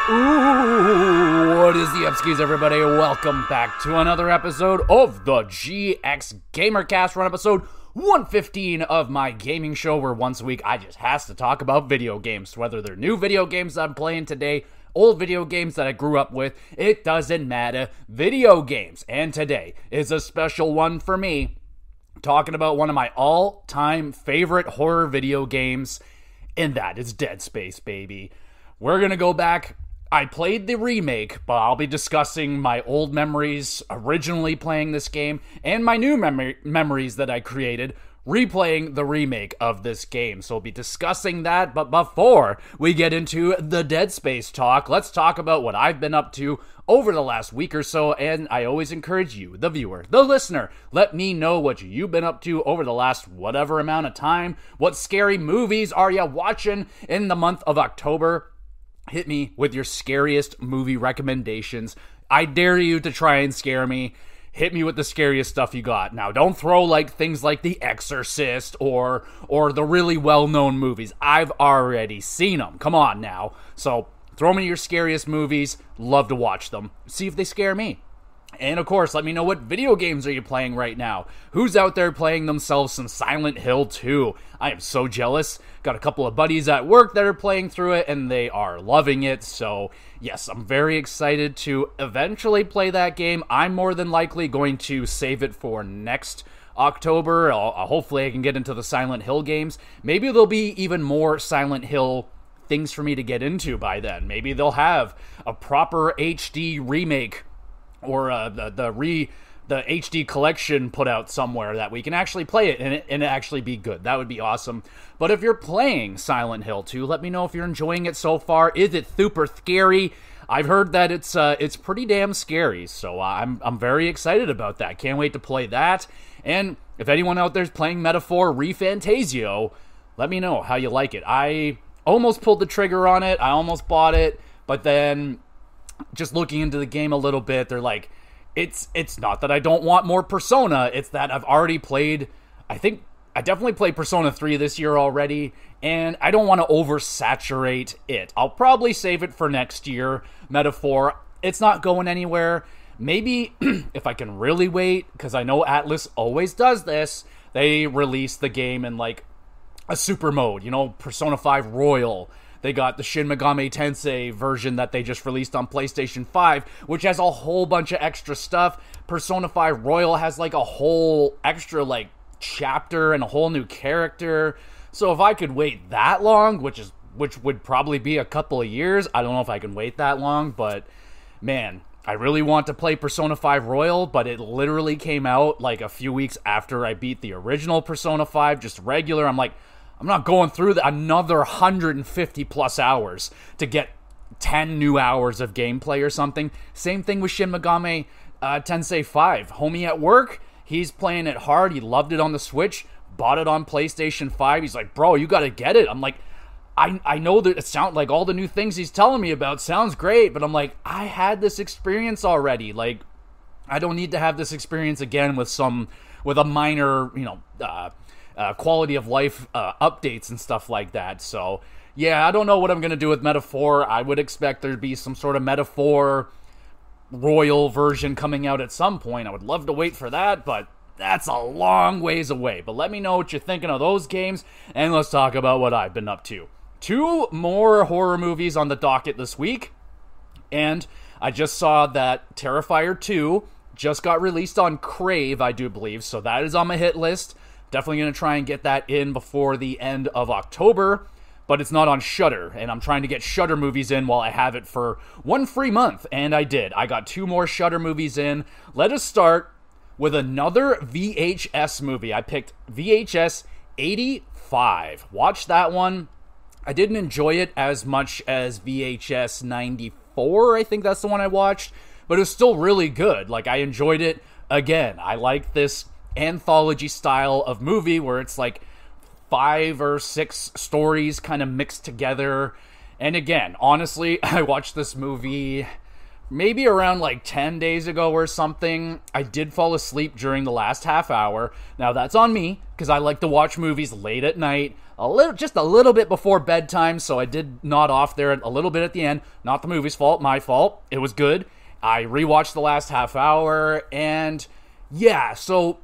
Ooh, what is the Upskis, everybody? Welcome back to another episode of the GXGamerCast. We're on episode 115 of my gaming show, where once a week I just has to talk about video games. Whether they're new video games that I'm playing today, old video games that I grew up with, it doesn't matter. Video games. And today is a special one for me, talking about one of my all-time favorite horror video games, and that is Dead Space, baby. We're gonna go back. I played the remake, but I'll be discussing my old memories originally playing this game and my new memories that I created replaying the remake of this game. So we'll be discussing that, but before we get into the Dead Space talk, let's talk about what I've been up to over the last week or so, and I always encourage you, the viewer, the listener, let me know what you've been up to over the last whatever amount of time. What scary movies are you watching in the month of October? Hit me with your scariest movie recommendations. I dare you to try and scare me. Hit me with the scariest stuff you got. Now, don't throw like things like The Exorcist or the really well-known movies. I've already seen them. Come on now. So throw me your scariest movies. Love to watch them. See if they scare me. And of course, let me know what video games are you playing right now. Who's out there playing themselves some Silent Hill 2? I am so jealous. Got a couple of buddies at work that are playing through it, and they are loving it. So yes, I'm very excited to eventually play that game. I'm more than likely going to save it for next October. Hopefully I can get into the Silent Hill games. Maybe there'll be even more Silent Hill things for me to get into by then. Maybe they'll have a proper HD remake or the HD collection put out somewhere that we can actually play it and it actually be good. That would be awesome. But if you're playing Silent Hill 2, let me know if you're enjoying it so far. Is it super scary? I've heard that it's pretty damn scary, so I'm very excited about that. Can't wait to play that. And if anyone out there's playing Metaphor ReFantazio, let me know how you like it. I almost pulled the trigger on it. I almost bought it, but then just looking into the game a little bit, they're like, it's not that I don't want more Persona, it's that I've already played, I think I definitely played Persona 3 this year already, and I don't want to oversaturate it. I'll probably save it for next year. Metaphor, it's not going anywhere. Maybe if I can really wait, because I know Atlas always does this, they release the game in like a super mode, you know, Persona 5 Royal. They got the Shin Megami Tensei version that they just released on PlayStation 5, which has a whole bunch of extra stuff. Persona 5 Royal has like a whole extra like chapter and a whole new character. So if I could wait that long, which would probably be a couple of years, I don't know if I can wait that long, but man, I really want to play Persona 5 Royal, but it literally came out like a few weeks after I beat the original Persona 5, just regular. I'm like, I'm not going through another 150 plus hours to get 10 new hours of gameplay or something. Same thing with Shin Megami Tensei 5. Homie at work, he's playing it hard. He loved it on the Switch, bought it on PlayStation 5. He's like, bro, you gotta get it. I'm like, I know that it sounds like all the new things he's telling me about sounds great, but I'm like, I had this experience already. Like, I don't need to have this experience again with a minor, quality of life updates and stuff like that. So yeah, I don't know what I'm gonna do with Metaphor. I would expect there'd be some sort of Metaphor Royal version coming out at some point. I would love to wait for that, but that's a long ways away. But let me know what you're thinking of those games, and let's talk about what I've been up to. 2 more horror movies on the docket this week, and I just saw that Terrifier 2 just got released on Crave, I do believe, so that is on my hit list. Definitely going to try and get that in before the end of October, but it's not on Shudder, and I'm trying to get Shudder movies in while I have it for 1 free month, and I did. I got 2 more Shudder movies in. Let us start with another VHS movie. I picked VHS 85. Watch that one. I didn't enjoy it as much as VHS 94, I think that's the one I watched, but it was still really good. Like, I enjoyed it. Again, I like this anthology style of movie where it's like 5 or 6 stories kind of mixed together. And again, honestly, I watched this movie maybe around like 10 days ago or something, I did fall asleep during the last half hour. Now that's on me, because I like to watch movies late at night, just a little bit before bedtime, so I did nod off there a little bit at the end. Not the movie's fault, my fault. It was good. I rewatched the last half hour, and yeah, so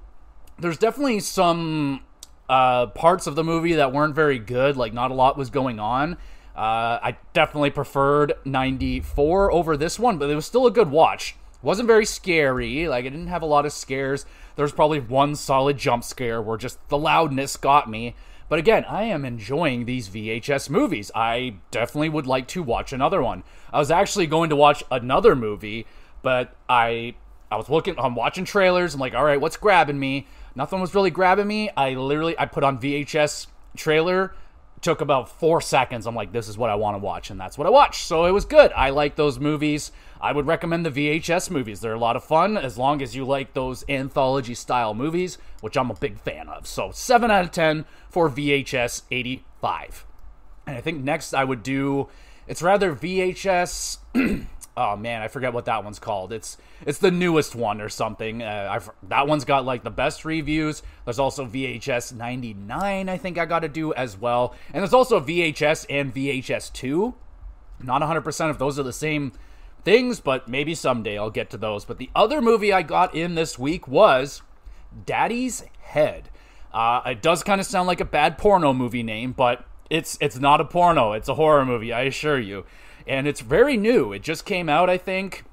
there's definitely some parts of the movie that weren't very good, like not a lot was going on. I definitely preferred 94 over this one, but it was still a good watch. It wasn't very scary, like it didn't have a lot of scares. There was probably one solid jump scare where just the loudness got me. But again, I am enjoying these VHS movies. I definitely would like to watch another one. I was actually going to watch another movie, but I'm watching trailers. I'm like, all right, what's grabbing me? Nothing was really grabbing me. I put on VHS trailer, took about 4 seconds. I'm like, this is what I want to watch, and that's what I watched. So it was good. I like those movies. I would recommend the VHS movies. They're a lot of fun as long as you like those anthology-style movies, which I'm a big fan of. So 7 out of 10 for VHS 85. And I think next I would do, it's rather VHS... oh man, I forget what that one's called. It's the newest one or something. That one's got like the best reviews. There's also VHS 99 I think I got to do as well. And there's also VHS and VHS 2. Not 100% if those are the same things, but maybe someday I'll get to those. But the other movie I got in this week was Daddy's Head. It does kind of sound like a bad porno movie name, but it's not a porno. It's a horror movie, I assure you. And it's very new. It just came out, I think.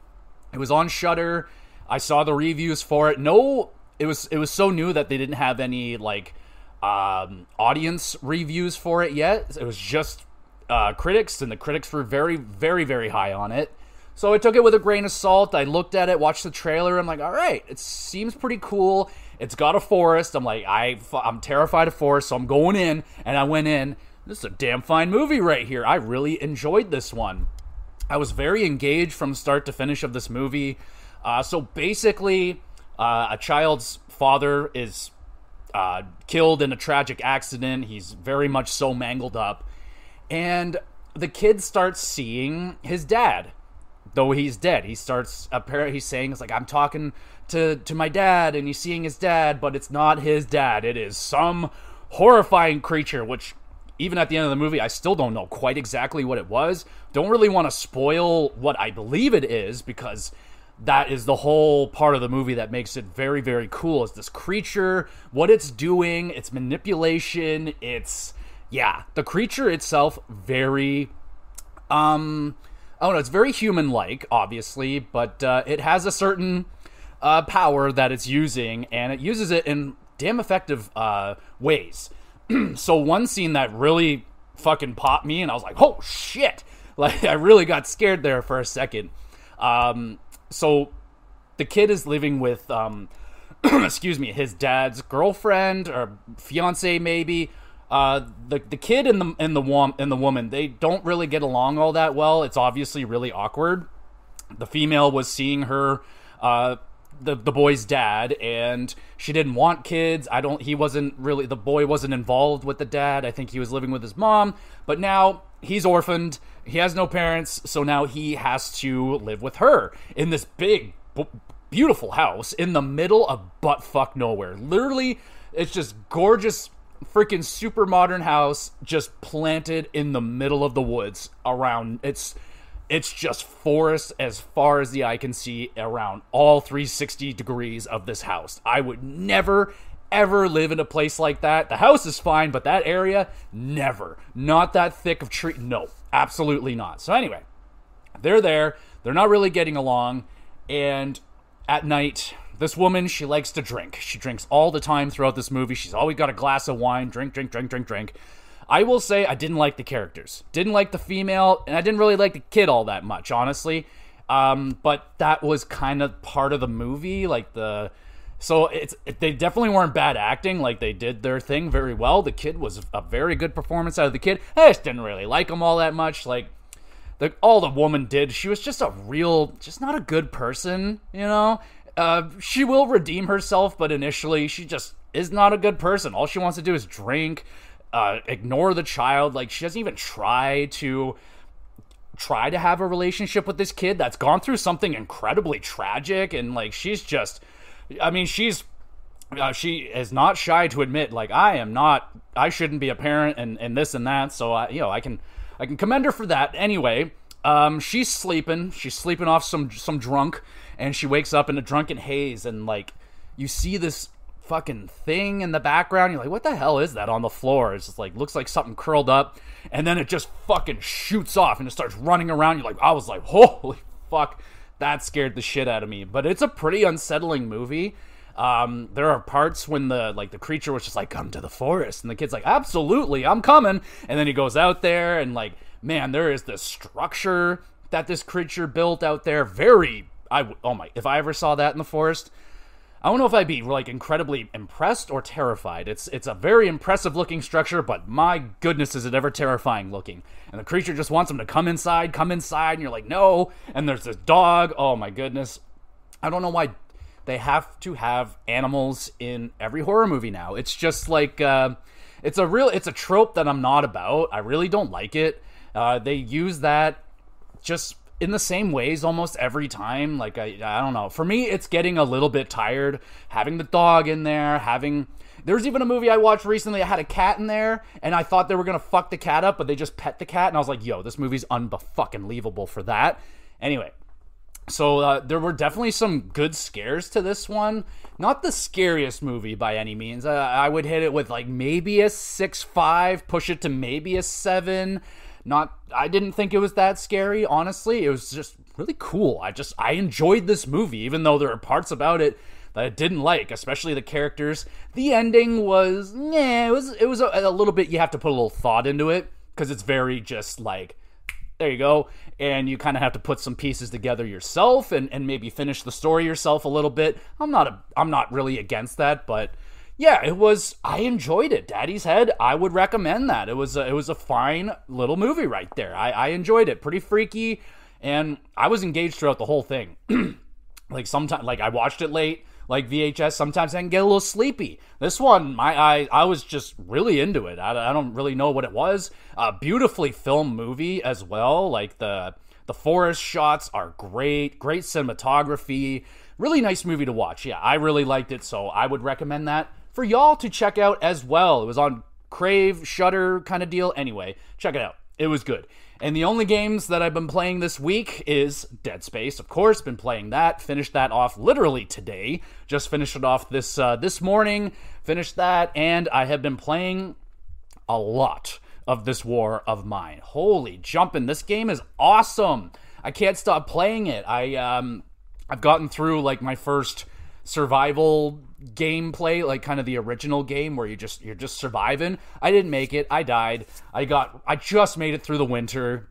It was on Shudder. I saw the reviews for it. No, it was so new that they didn't have any like audience reviews for it yet. It was just critics, and the critics were very, very, very high on it. So I took it with a grain of salt. I looked at it, watched the trailer. I'm like, all right, it seems pretty cool. It's got a forest. I'm like, I'm terrified of forests, so I'm going in. And I went in. This is a damn fine movie right here. I really enjoyed this one. I was very engaged from start to finish of this movie. So basically, a child's father is killed in a tragic accident. He's very much so mangled up. And the kid starts seeing his dad. Though he's dead, he's saying, it's like, I'm talking to my dad, and he's seeing his dad, but it's not his dad. It is some horrifying creature, which even at the end of the movie, I still don't know quite exactly what it was. Don't really want to spoil what I believe it is, because that is the whole part of the movie that makes it very, very cool, is this creature, what it's doing, its manipulation, the creature itself, very, it's very human-like, obviously, but it has a certain power that it's using, and it uses it in damn effective ways. So one scene that really fucking popped me, and I was like, oh shit! Like, I really got scared there for a second. So the kid is living with, his dad's girlfriend, or fiance maybe. The kid and the woman, they don't really get along all that well. It's obviously really awkward. The female was seeing her, the boy's dad, and she didn't want kids. The boy wasn't involved with the dad. I think he was living with his mom, but now he's orphaned. He has no parents, so now he has to live with her in this big, beautiful house in the middle of buttfuck nowhere. Literally, it's just gorgeous, freaking super modern house just planted in the middle of the woods around. It's just forest as far as the eye can see around all 360 degrees of this house. I would never, ever live in a place like that. The house is fine, but that area, never. Not that thick of tree. No, absolutely not. So anyway, they're there. They're not really getting along. And at night, this woman, she likes to drink. She drinks all the time throughout this movie. She's always got a glass of wine. Drink. I will say I didn't like the characters. Didn't like the female, and I didn't really like the kid all that much, honestly. But that was kind of part of the movie. So they definitely weren't bad acting. Like, they did their thing very well. The kid was a very good performance out of the kid. I just didn't really like him all that much. Like, all the woman did, she was just just not a good person, you know? She will redeem herself, but initially she just is not a good person. All she wants to do is drink, ignore the child. Like, she doesn't even try to try to have a relationship with this kid that's gone through something incredibly tragic, and like she is not shy to admit, like, I shouldn't be a parent and this and that. So I can commend her for that. Anyway, she's sleeping off some drunk, and she wakes up in a drunken haze, and like you see this fucking thing in the background. You're like, what the hell is that on the floor? It's just like, looks like something curled up, and then it just fucking shoots off and it starts running around. You're like, I was like, holy fuck, that scared the shit out of me. But it's a pretty unsettling movie. There are parts when the creature was just like, come to the forest, and the kid's like, absolutely, I'm coming. And then he goes out there, and like, man, there is this structure that this creature built out there. If I ever saw that in the forest, I don't know if I'd be like incredibly impressed or terrified. It's a very impressive looking structure, but my goodness, is it ever terrifying looking. And the creature just wants him to come inside, and you're like, no. And there's this dog. Oh my goodness. I don't know why they have to have animals in every horror movie now. It's just like, it's a trope that I'm not about. I really don't like it. They use that just in the same ways almost every time. Like, I don't know. For me, it's getting a little bit tired having the dog in there, there's even a movie I watched recently that had a cat in there, and I thought they were gonna fuck the cat up, but they just pet the cat, and I was like, yo, this movie's unfucking-leavable for that. Anyway, so there were definitely some good scares to this one. Not the scariest movie by any means. I would hit it with like maybe a 6.5, push it to maybe a 7. I didn't think it was that scary, honestly. It was just really cool. I enjoyed this movie, even though there are parts about it that I didn't like, especially the characters. The ending was, it was a little bit, you have to put a little thought into it, because it's very just like, there you go, and you kind of have to put some pieces together yourself and maybe finish the story yourself a little bit. I'm not really against that, but yeah, I enjoyed it. Daddy's Head, I would recommend that. It was a fine little movie right there. I enjoyed it. Pretty freaky, and I was engaged throughout the whole thing. Like, sometimes, like, I watched it late, like VHS. Sometimes I can get a little sleepy. This one, I was just really into it. I don't really know what it was. Beautifully filmed movie as well. Like, the forest shots are great cinematography. Really nice movie to watch. Yeah, I really liked it, so I would recommend that for y'all to check out as well. It was on Crave, Shudder kind of deal. Anyway, check it out. It was good. And the only games that I've been playing this week is Dead Space, of course. Been playing that. Finished that off literally today. Just finished it off this morning. Finished that, and I have been playing a lot of This War of Mine. Holy jumping. This game is awesome. I can't stop playing it. I've gotten through like my first survival gameplay, like kind of the original game where you're just surviving. I didn't make it. I died. I just made it through the winter,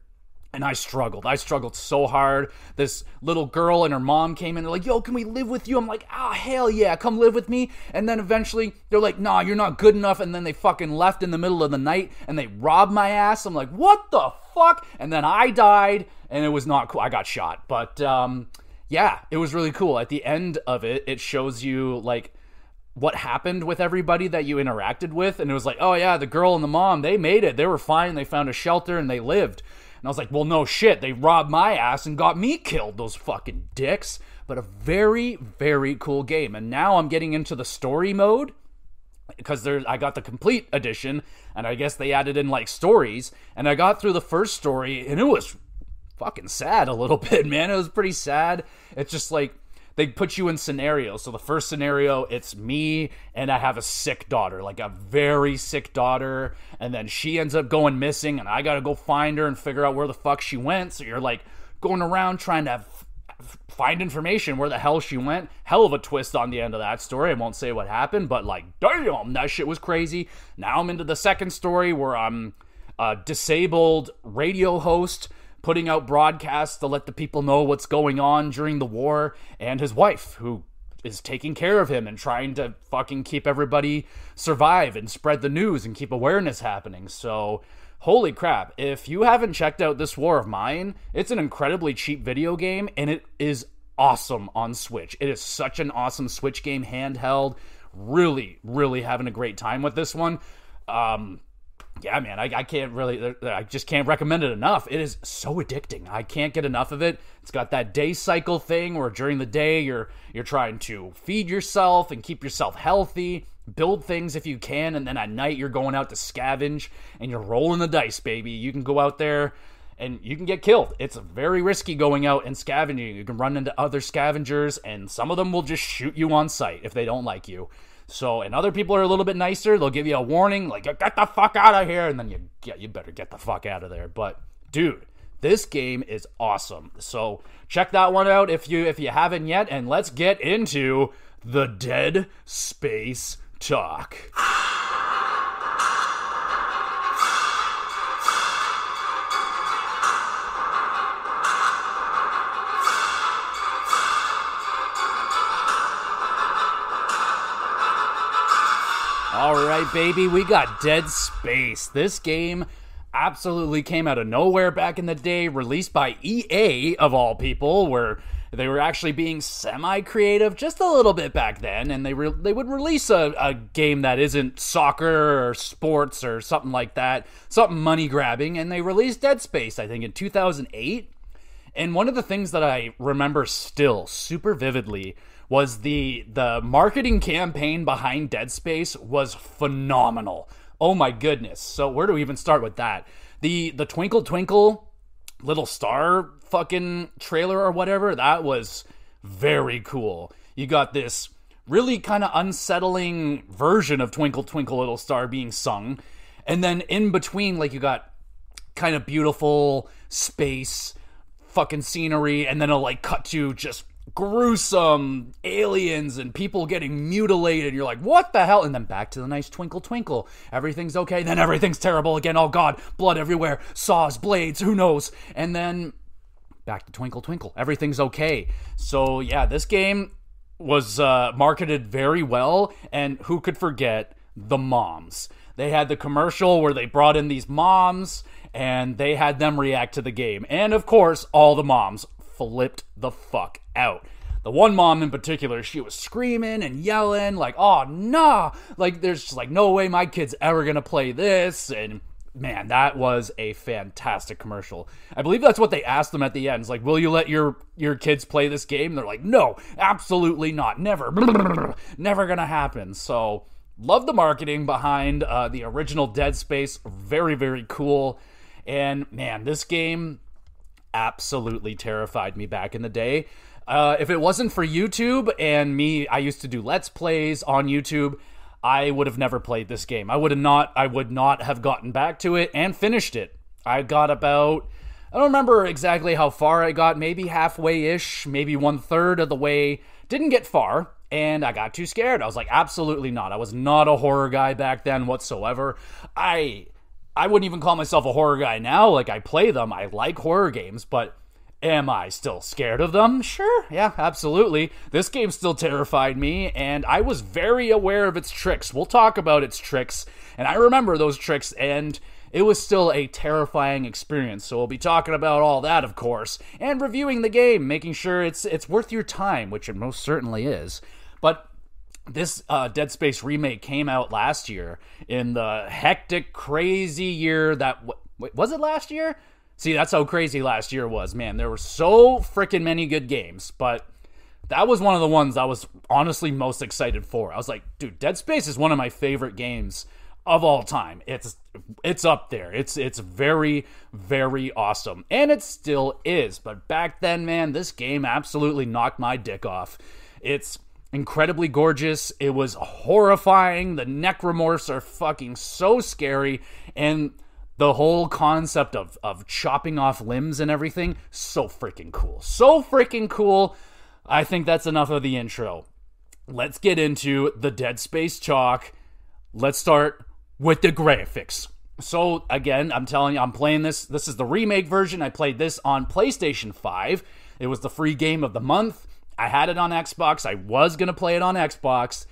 and I struggled so hard. This little girl and her mom came in, they're like, yo, can we live with you? I'm like, hell yeah, come live with me. And then eventually they're like, nah, you're not good enough. And then they fucking left in the middle of the night and they robbed my ass. I'm like, what the fuck? And then I died, and it was not cool. I got shot. But yeah, it was really cool. At the end of it, it shows you like what happened with everybody that you interacted with. And it was like, oh yeah, the girl and the mom, they made it. They were fine. They found a shelter and they lived. And I was like, well, no shit. They robbed my ass and got me killed, those fucking dicks. But a very, very cool game. And now I'm getting into the story mode, because I got the complete edition, and I guess they added in like stories. And I got through the first story, and it was fucking sad a little bit, man. It was pretty sad. It's just like, they put you in scenarios. So the first scenario, it's me, and I have a sick daughter, like a very sick daughter, and then she ends up going missing, and I gotta go find her and figure out where the fuck she went. So you're like going around trying to find information where the hell she went. Hell of a twist on the end of that story. I won't say what happened, but like, damn, that shit was crazy. Now I'm into the second story where I'm a disabled radio host putting out broadcasts to let the people know what's going on during the war, and his wife, who is taking care of him and trying to fucking keep everybody survive and spread the news and keep awareness happening. So, holy crap. If you haven't checked out This War of Mine, it's an incredibly cheap video game, and it is awesome on Switch. It is such an awesome Switch game, handheld. Really, really having a great time with this one. yeah, man, I can't really, I just can't recommend it enough. It is so addicting. I can't get enough of it. It's got that day cycle thing where during the day you're trying to feed yourself and keep yourself healthy, build things if you can, and then at night you're going out to scavenge and you're rolling the dice, baby. You can go out there and you can get killed. It's very risky going out and scavenging. You can run into other scavengers, and some of them will just shoot you on sight if they don't like you. So, and other people are a little bit nicer. They'll give you a warning, like, get the fuck out of here, and then you better get the fuck out of there. But, dude, this game is awesome. So, check that one out if you haven't yet, and let's get into the Dead Space talk. Alright, baby, we got Dead Space. This game absolutely came out of nowhere back in the day, released by EA, of all people, where they were actually being semi-creative just a little bit back then, and they would release a game that isn't soccer or sports or something like that, something money-grabbing, and they released Dead Space, I think, in 2008. And one of the things that I remember still super vividly was the marketing campaign behind Dead Space was phenomenal. Oh my goodness. So where do we even start with that? The Twinkle Twinkle Little Star fucking trailer or whatever, that was very cool. You got this really kind of unsettling version of Twinkle Twinkle Little Star being sung. And then in between, like, you got kind of beautiful space fucking scenery, and then it'll like cut to just gruesome aliens and people getting mutilated. You're like, what the hell? And then back to the nice Twinkle Twinkle. Everything's okay. Then everything's terrible again. Oh God, blood everywhere. Saws, blades, who knows? And then back to Twinkle Twinkle. Everything's okay. So yeah, this game was marketed very well. And who could forget the moms? They had the commercial where they brought in these moms and they had them react to the game. And of course, all the moms flipped the fuck out. The one mom in particular, she was screaming and yelling like, oh nah, like there's just like no way my kid's ever gonna play this. And man, that was a fantastic commercial. I believe that's what they asked them at the end. It's like, will you let your kids play this game? They're like, no, absolutely not, never never gonna happen. So love the marketing behind the original Dead Space. Very, very cool. And man, this game absolutely terrified me back in the day. If it wasn't for YouTube and me, I used to do Let's Plays on YouTube, I would have never played this game. I would not have gotten back to it and finished it. I got about, I don't remember exactly how far I got, maybe halfway-ish, maybe 1/3 of the way. Didn't get far, and I got too scared. I was like, absolutely not. I was not a horror guy back then whatsoever. I wouldn't even call myself a horror guy now. Like, I play them. I like horror games, but am I still scared of them? Sure. Yeah, absolutely. This game still terrified me, and I was very aware of its tricks. We'll talk about its tricks, and I remember those tricks, and it was still a terrifying experience. So we'll be talking about all that, of course, and reviewing the game, making sure it's worth your time, which it most certainly is. But this Dead Space remake came out last year in the hectic, crazy year that... Wait, was it last year? See, that's how crazy last year was, man. There were so freaking many good games, but that was one of the ones I was honestly most excited for. I was like, dude, Dead Space is one of my favorite games of all time. It's up there. It's very, very awesome. And it still is. But back then, man, this game absolutely knocked my dick off. It's incredibly gorgeous. It was horrifying. The necromorphs are fucking so scary. And the whole concept of chopping off limbs and everything, so freaking cool. So freaking cool. I think that's enough of the intro. Let's get into the Dead Space talk. Let's start with the graphics. So, again, I'm telling you, I'm playing this. This is the remake version. I played this on PlayStation 5. It was the free game of the month. I had it on Xbox. I was going to play it on Xbox.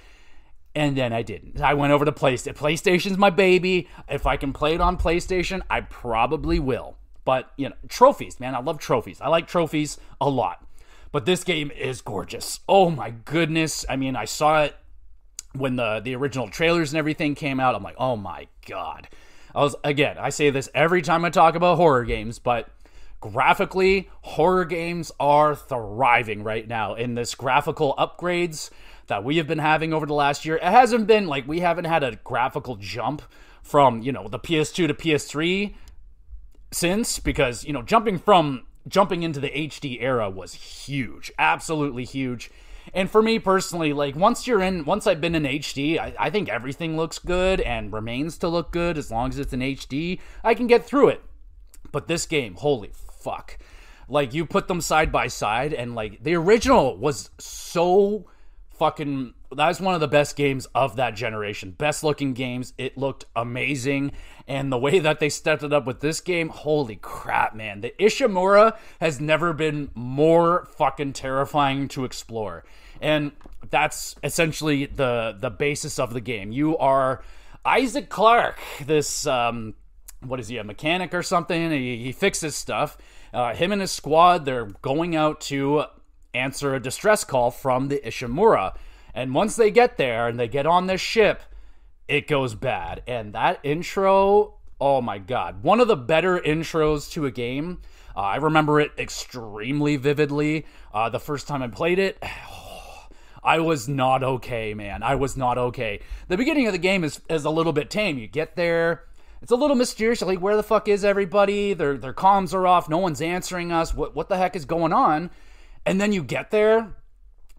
And then I didn't. I went over to PlayStation. PlayStation's my baby. If I can play it on PlayStation, I probably will. But, you know, trophies, man. I love trophies. I like trophies a lot. But this game is gorgeous. Oh, my goodness. I mean, I saw it when the original trailers and everything came out. I'm like, oh, my God. I say this every time I talk about horror games, but graphically, horror games are thriving right now in this graphical upgrades that we have been having over the last year. It hasn't been like we haven't had a graphical jump from, the PS2 to PS3 since, because, jumping into the HD era was huge, absolutely huge. And for me personally, like once I've been in HD, I think everything looks good and remains to look good as long as it's in HD. I can get through it. But this game, holy fuck. Like, you put them side by side, and like the original was so fucking, that was one of the best games of that generation. Best looking games. It looked amazing. And the way that they stepped it up with this game, holy crap, man. The Ishimura has never been more fucking terrifying to explore. And that's essentially the basis of the game. You are Isaac Clarke, this, what is he, a mechanic or something? He fixes stuff. Him and his squad, they're going out to answer a distress call from the Ishimura. And once they get there and they get on this ship, it goes bad. And that intro, oh my god. One of the better intros to a game. I remember it extremely vividly. The first time I played it, I was not okay, man. I was not okay. The beginning of the game is a little bit tame. You get there, it's a little mysterious. Like, where the fuck is everybody? Their comms are off. No one's answering us. What the heck is going on? And then you get there,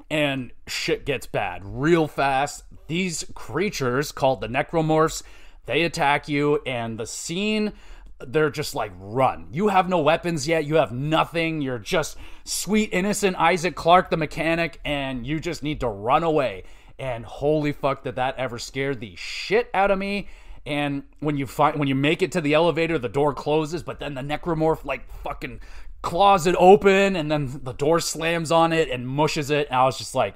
and shit gets bad real fast. These creatures called the necromorphs, they attack you, and the scene, they're just like, run. You have no weapons yet. You have nothing. You're just sweet, innocent Isaac Clarke, the mechanic, and you just need to run away. And holy fuck, did that ever scare the shit out of me. And when you make it to the elevator, the door closes, but then the necromorph like fucking claws it open, and then the door slams on it and mushes it. And I was just like,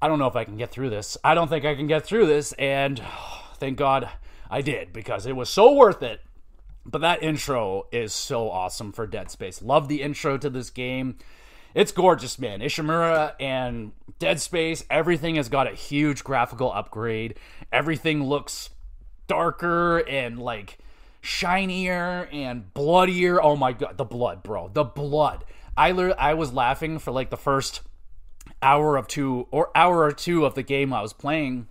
I don't know if I can get through this. I don't think I can get through this. And thank God I did, because it was so worth it. But that intro is so awesome for Dead Space. Love the intro to this game. It's gorgeous, man. Ishimura and Dead Space, everything has got a huge graphical upgrade. Everything looks darker and like shinier and bloodier. Oh my god, the blood, bro. The blood. I was laughing for like the first hour or two of the game I was playing,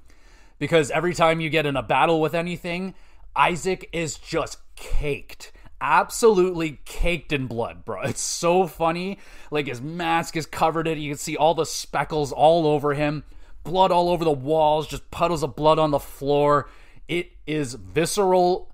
because every time you get in a battle with anything, Isaac is just caked. Absolutely caked in blood, bro. It's so funny. Like, his mask is covered in it. You can see all the speckles all over him. Blood all over the walls. Just puddles of blood on the floor. It is visceral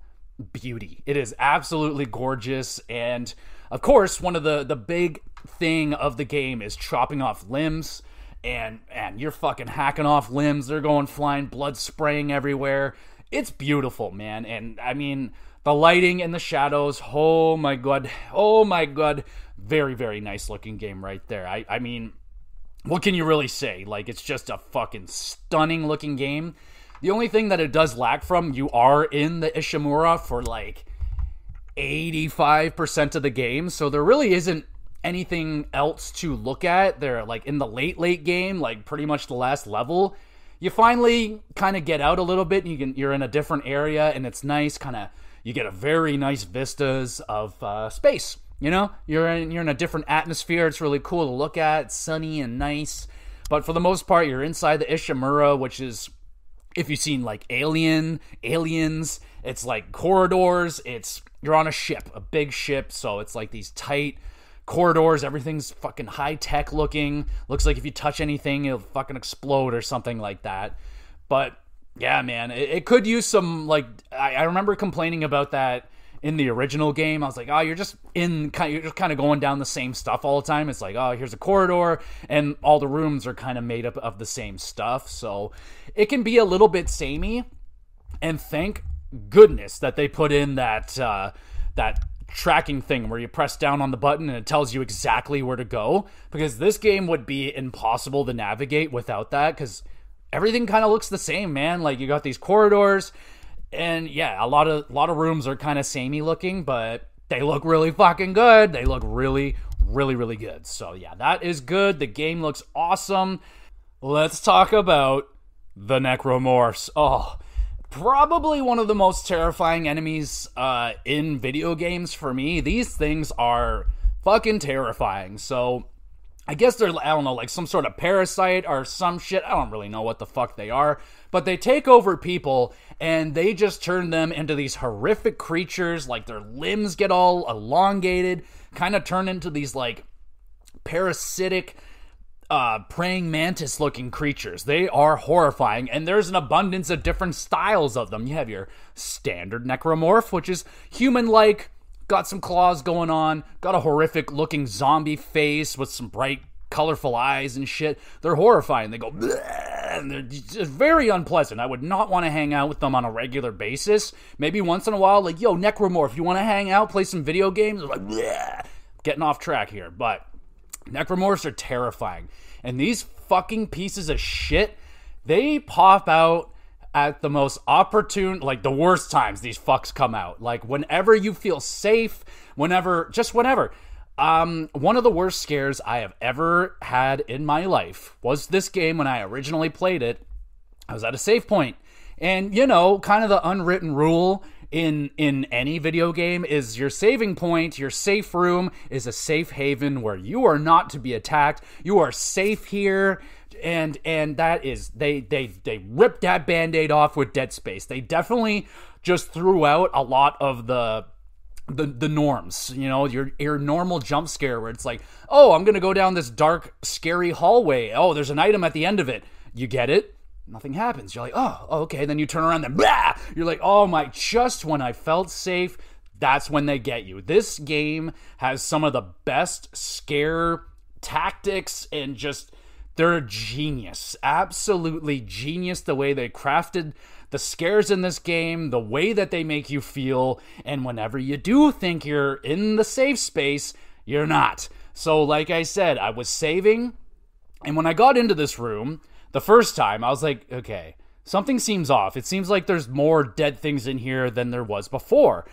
beauty. It is absolutely gorgeous. And, of course, one of the big thing of the game is chopping off limbs. And you're fucking hacking off limbs. They're going flying, blood spraying everywhere. It's beautiful, man. And, I mean, the lighting and the shadows, oh my god. Very, very nice looking game right there. I mean, what can you really say? Like, it's just a fucking stunning looking game. The only thing that it does lack from, you are in the Ishimura for like 85% of the game, so there really isn't anything else to look at. They're like in the late game, like pretty much the last level. You finally kind of get out a little bit, and you're in a different area, and it's nice. You get a very nice vistas of space. You know, you're in a different atmosphere. It's really cool to look at. It's sunny and nice. But for the most part, you're inside the Ishimura, which is, if you've seen like Aliens, it's like corridors. You're on a ship, a big ship, so it's like these tight corridors. Everything's fucking high-tech looking. Looks like if you touch anything, it'll fucking explode or something like that. But yeah, man, it could use some, like, I remember complaining about that in the original game. I was like, oh, you're just kind of going down the same stuff all the time. It's like, oh, here's a corridor, and all the rooms are kind of made up of the same stuff. So it can be a little bit samey. And thank goodness that they put in that tracking thing where you press down on the button and it tells you exactly where to go, because this game would be impossible to navigate without that, because everything kind of looks the same, man. Like, you got these corridors, and yeah, a lot of rooms are kind of samey looking, but they look really fucking good. They look really, really, really good. So yeah, that is good. The game looks awesome. Let's talk about the necromorphs. Oh, probably one of the most terrifying enemies in video games for me. These things are fucking terrifying. So I guess they're, I don't know, like some sort of parasite or some shit. I don't really know what the fuck they are. But they take over people and they just turn them into these horrific creatures. Like their limbs get all elongated, kind of turn into these like parasitic praying mantis looking creatures. They are horrifying, and there's an abundance of different styles of them. You have your standard necromorph, which is human-like, got some claws going on, got a horrific looking zombie face with some bright colorful eyes and shit. They're horrifying. They go bleh, and they're just very unpleasant. I would not want to hang out with them on a regular basis. Maybe once in a while, like, yo, necromorph, you want to hang out, play some video games? Like, bleh. Getting off track here, but necromorphs are terrifying. And these fucking pieces of shit, they pop out at the most opportune, like the worst times these fucks come out. Like whenever you feel safe, whenever. One of the worst scares I have ever had in my life was this game. When I originally played it, I was at a save point. And, you know, kind of the unwritten rule in any video game is your saving point, your safe room is a safe haven where you are not to be attacked. You are safe here. And that is, they ripped that Band-Aid off with Dead Space. They definitely just threw out a lot of the norms, you know, your normal jump scare where it's like, oh, I'm gonna go down this dark, scary hallway. Oh, there's an item at the end of it. You get it? Nothing happens. You're like, oh, okay. Then you turn around, then blah! You're like, oh my, just when I felt safe, that's when they get you. This game has some of the best scare tactics and just, they're genius. Absolutely genius the way they crafted the scares in this game, the way that they make you feel, and whenever you do think you're in the safe space, you're not. So like I said, I was saving, and when I got into this room the first time, I was like, okay, something seems off. It seems like there's more dead things in here than there was before.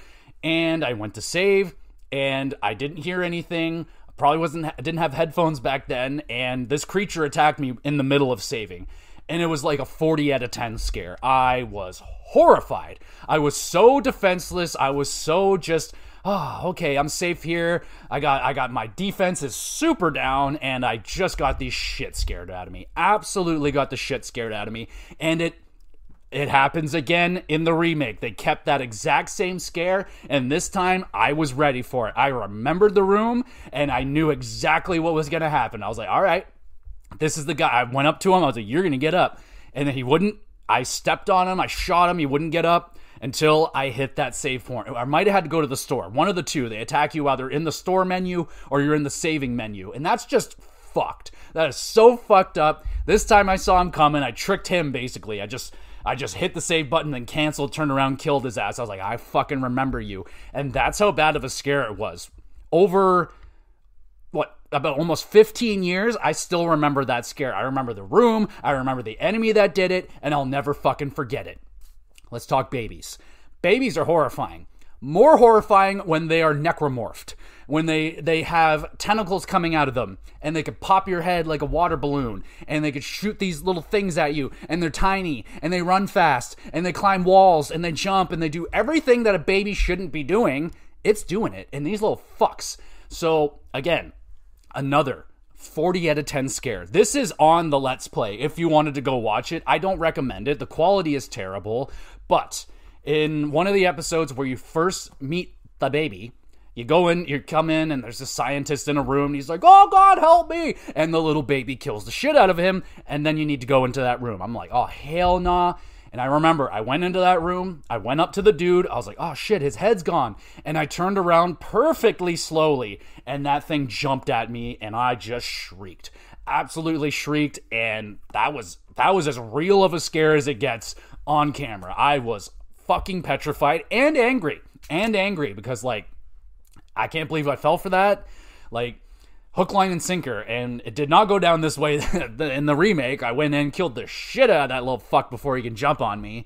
And I went to save, and I didn't hear anything. Didn't have headphones back then, and this creature attacked me in the middle of saving. And it was like a 40 out of 10 scare. I was horrified. I was so defenseless. I was so just, oh, okay, I'm safe here. I got my defense is super down, and I just got the shit scared out of me. Absolutely got the shit scared out of me. And it happens again in the remake. They kept that exact same scare, and this time I was ready for it. I remembered the room, and I knew exactly what was going to happen. I was like, all right, this is the guy. I went up to him. I was like, you're going to get up. And then he wouldn't. I stepped on him. I shot him. He wouldn't get up until I hit that save point. I might have had to go to the store. One of the two. They attack you either in the store menu or you're in the saving menu. And that's just fucked. That is so fucked up. This time I saw him coming. I tricked him, basically. I just hit the save button, then canceled, turned around, killed his ass. I was like, I fucking remember you. And that's how bad of a scare it was. Over, about almost 15 years, I still remember that scare. I remember the room, I remember the enemy that did it, and I'll never fucking forget it. Let's talk babies. Babies are horrifying. More horrifying when they are necromorphed. When they have tentacles coming out of them, and they could pop your head like a water balloon, and they could shoot these little things at you, and they're tiny, and they run fast, and they climb walls, and they jump, and they do everything that a baby shouldn't be doing. It's doing it, and these little fucks. So, again, another 40 out of 10 scare. This is on the Let's Play if you wanted to go watch it. I don't recommend it. The quality is terrible, but in one of the episodes where you first meet the baby, you come in, and there's a scientist in a room, and he's like, oh, God, help me! And the little baby kills the shit out of him, and then you need to go into that room. I'm like, oh, hell nah. And I remember, I went into that room, I went up to the dude, I was like, oh, shit, his head's gone. And I turned around perfectly slowly, and that thing jumped at me, and I just shrieked. Absolutely shrieked, and that was as real of a scare as it gets on camera. I was fucking petrified and angry, because, like, I can't believe I fell for that. Like, hook, line, and sinker. And it did not go down this way in the remake. I went in and killed the shit out of that little fuck before he can jump on me.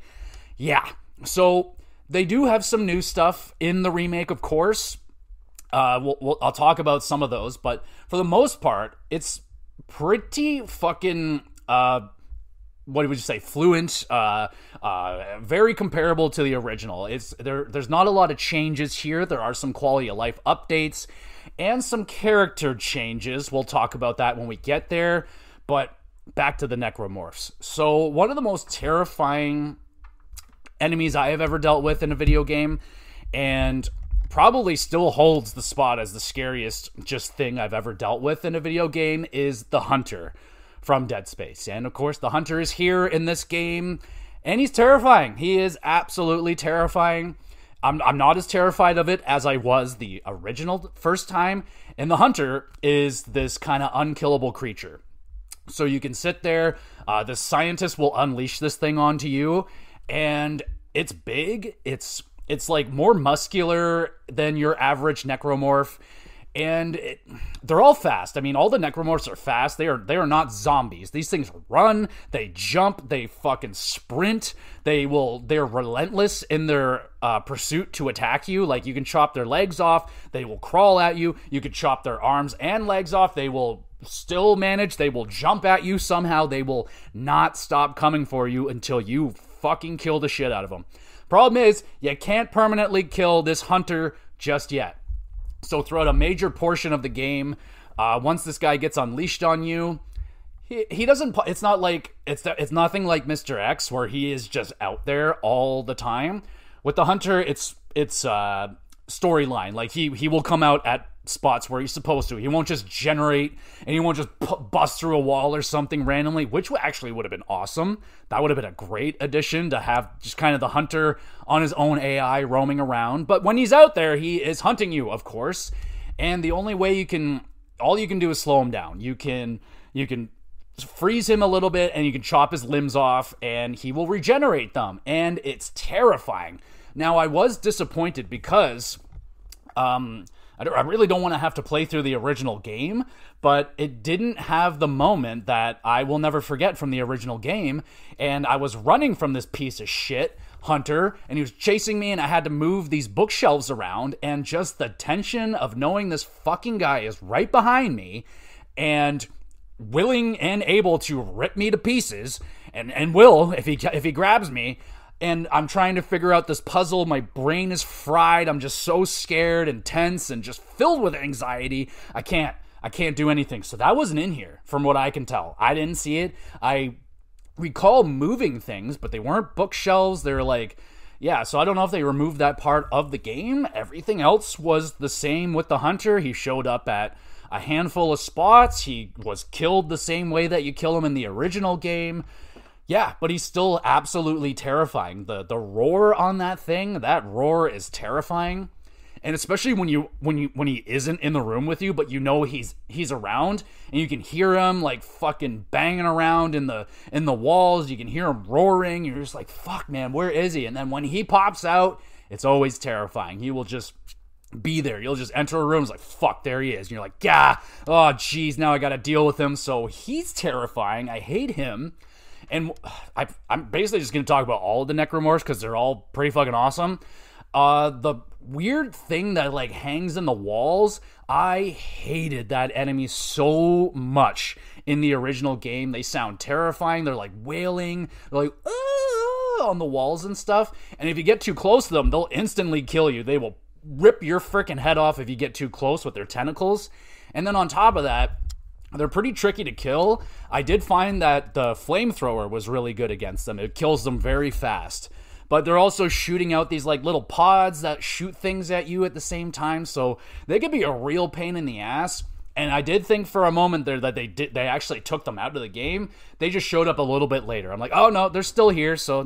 Yeah. So, they do have some new stuff in the remake, of course. I'll talk about some of those. But for the most part, it's pretty fucking what would you say, fluent, very comparable to the original. There's not a lot of changes here. There are some quality of life updates and some character changes. We'll talk about that when we get there, but back to the necromorphs. So one of the most terrifying enemies I have ever dealt with in a video game, and probably still holds the spot as the scariest just thing I've ever dealt with in a video game, is the Hunter from Dead Space. And of course, the Hunter is here in this game, and he's terrifying. He is absolutely terrifying. I'm not as terrified of it as I was the original first time. And the Hunter is this kind of unkillable creature. So you can sit there, the scientist will unleash this thing onto you, and it's big. It's like more muscular than your average necromorph. And they're all fast. I mean, all the necromorphs are fast. They are not zombies. These things run, they jump, they fucking sprint. They're relentless in their pursuit to attack you. Like, you can chop their legs off, they will crawl at you. You could chop their arms and legs off, they will still manage. They will jump at you somehow. They will not stop coming for you until you fucking kill the shit out of them. Problem is, you can't permanently kill this Hunter just yet. So throughout a major portion of the game, once this guy gets unleashed on you, he doesn't. It's not like it's nothing like Mr. X, where he is just out there all the time. With the Hunter, it's storyline. Like, he will come out at spots where he's supposed to. He won't just generate, and he won't just bust through a wall or something randomly, which actually would have been awesome. That would have been a great addition, to have just kind of the Hunter on his own AI roaming around. But when he's out there, he is hunting you, of course. And the only way all you can do is slow him down. You can freeze him a little bit, and you can chop his limbs off, and he will regenerate them. And it's terrifying. Now, I was disappointed because I really don't want to have to play through the original game, but it didn't have the moment that I will never forget from the original game. And I was running from this piece of shit Hunter, and he was chasing me, and I had to move these bookshelves around, and just the tension of knowing this fucking guy is right behind me and willing and able to rip me to pieces, and will if he grabs me. And I'm trying to figure out this puzzle. My brain is fried. I'm just so scared and tense and just filled with anxiety. I can't do anything. So that wasn't in here, from what I can tell. I didn't see it. I recall moving things, but they weren't bookshelves. They're like, yeah, so I don't know if they removed that part of the game. Everything else was the same with the Hunter. He showed up at a handful of spots. He was killed the same way that you kill him in the original game. Yeah, but he's still absolutely terrifying. The roar on that thing, that roar is terrifying. And especially when he isn't in the room with you, but you know he's around, and you can hear him like fucking banging around in the walls. You can hear him roaring. You're just like, fuck, man, where is he? And then when he pops out, it's always terrifying. He will just be there. You'll just enter a room, it's like, fuck, there he is. And you're like, yeah, oh geez, now I gotta deal with him. So he's terrifying. I hate him. And I'm basically just going to talk about all of the necromorphs because they're all pretty fucking awesome. The weird thing that like hangs in the walls, I hated that enemy so much in the original game. They sound terrifying. They're like wailing. They're like, ah, on the walls and stuff. And if you get too close to them, they'll instantly kill you. They will rip your freaking head off if you get too close with their tentacles. And then on top of that, they're pretty tricky to kill. I did find that the flamethrower was really good against them. It kills them very fast. But they're also shooting out these like little pods that shoot things at you at the same time. So they could be a real pain in the ass. And I did think for a moment there that they actually took them out of the game. They just showed up a little bit later. I'm like, oh no, they're still here. So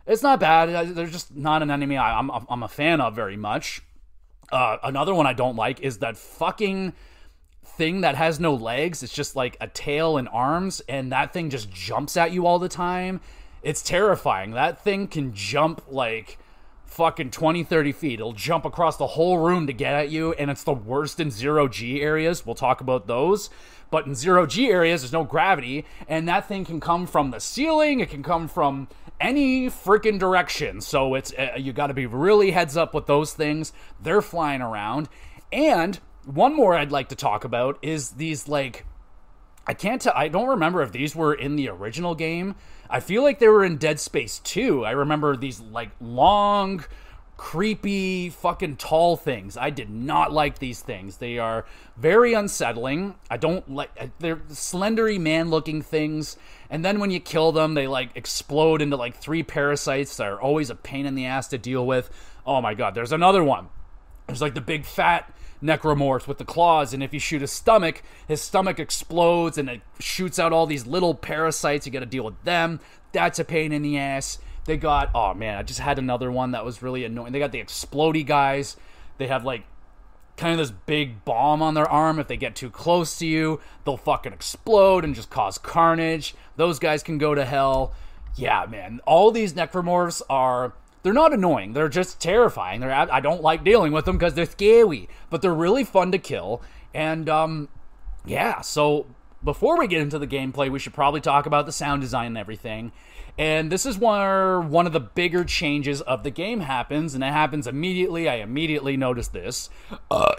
it's not bad. They're just not an enemy I'm a fan of very much. Another one I don't like is that fucking thing that has no legs. It's just like a tail and arms, and that thing just jumps at you all the time. It's terrifying. That thing can jump like fucking 20-30 feet. It'll jump across the whole room to get at you, and it's the worst in 0G areas. We'll talk about those. But in 0G areas, there's no gravity, and that thing can come from the ceiling. It can come from any freaking direction. So it's you got to be really heads up with those things. They're flying around. And one more I'd like to talk about is these like I don't remember if these were in the original game. I feel like they were in Dead Space 2. I remember these like long, creepy, fucking tall things. I did not like these things. They are very unsettling. I don't like, they're slendery man-looking things. And then when you kill them, they like explode into like 3 parasites that are always a pain in the ass to deal with. Oh my god, there's another one. There's like the big fat necromorph with the claws, and if you shoot his stomach explodes and it shoots out all these little parasites. You gotta deal with them. That's a pain in the ass. They got, oh man, I just had another one that was really annoying. They got the explodey guys. They have like kind of this big bomb on their arm. If they get too close to you, they'll fucking explode and just cause carnage. Those guys can go to hell. Yeah, man, all these necromorphs they're not annoying. They're just terrifying. I don't like dealing with them because they're scary, but they're really fun to kill. And, yeah, so before we get into the gameplay, we should probably talk about the sound design and everything. And this is where one of the bigger changes of the game happens, and it happens immediately. I immediately noticed this.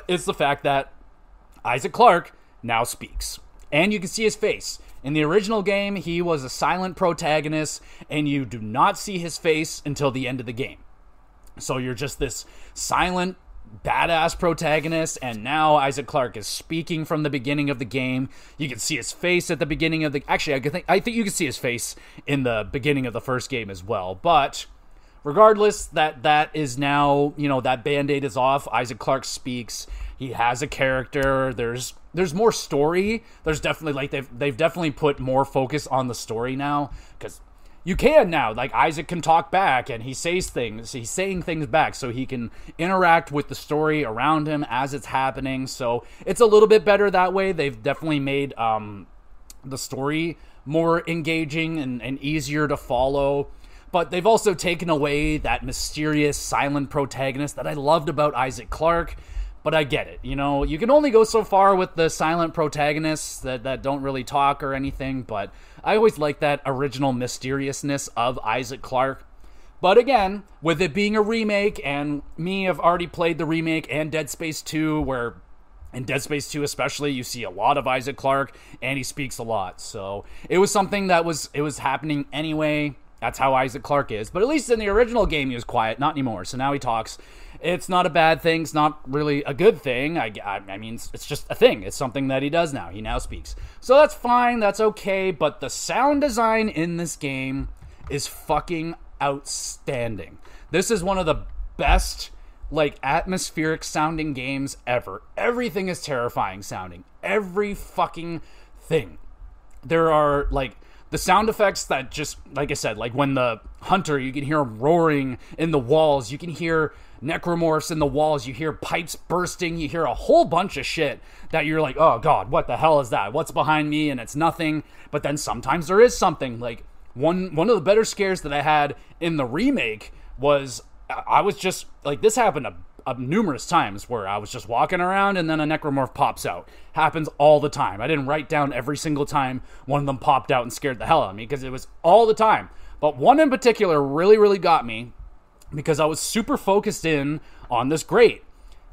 It's the fact that Isaac Clarke now speaks. And you can see his face. In the original game, he was a silent protagonist, and you do not see his face until the end of the game. So you're just this silent, badass protagonist, and now Isaac Clarke is speaking from the beginning of the game. You can see his face at the beginning of the... Actually, I think you can see his face in the beginning of the first game as well, but... Regardless, that is now, that Band-Aid is off. Isaac Clarke speaks. He has a character. There's more story. There's definitely, like, they've definitely put more focus on the story now. Because you can now. Like, Isaac can talk back, and he says things. He's saying things back, so he can interact with the story around him as it's happening. So it's a little bit better that way. They've definitely made the story more engaging and easier to follow. But they've also taken away that mysterious, silent protagonist that I loved about Isaac Clarke. But I get it. You can only go so far with the silent protagonists that don't really talk or anything. But I always like that original mysteriousness of Isaac Clarke. But again, with it being a remake, and me, I've already played the remake and Dead Space 2, where in Dead Space 2 especially, you see a lot of Isaac Clarke, and he speaks a lot. So it was something that was happening anyway. That's how Isaac Clarke is. But at least in the original game, he was quiet. Not anymore. So now he talks. It's not a bad thing. It's not really a good thing. I mean, it's just a thing. It's something that he does now. He now speaks. So that's fine. That's okay. But the sound design in this game is fucking outstanding. This is one of the best, like, atmospheric sounding games ever. Everything is terrifying sounding. Every fucking thing. There are, like... The sound effects that just, like I said, like when the hunter, you can hear him roaring in the walls. You can hear necromorphs in the walls. You hear pipes bursting. You hear a whole bunch of shit that you're like, oh God, what the hell is that? What's behind me? And it's nothing. But then sometimes there is something. Like one of the better scares that I had in the remake was I was just like, this happened numerous times where I was just walking around and then a necromorph pops out. Happens all the time. I didn't write down every single time one of them popped out and scared the hell out of me, because it was all the time. But one in particular really, really got me because I was super focused in on this grate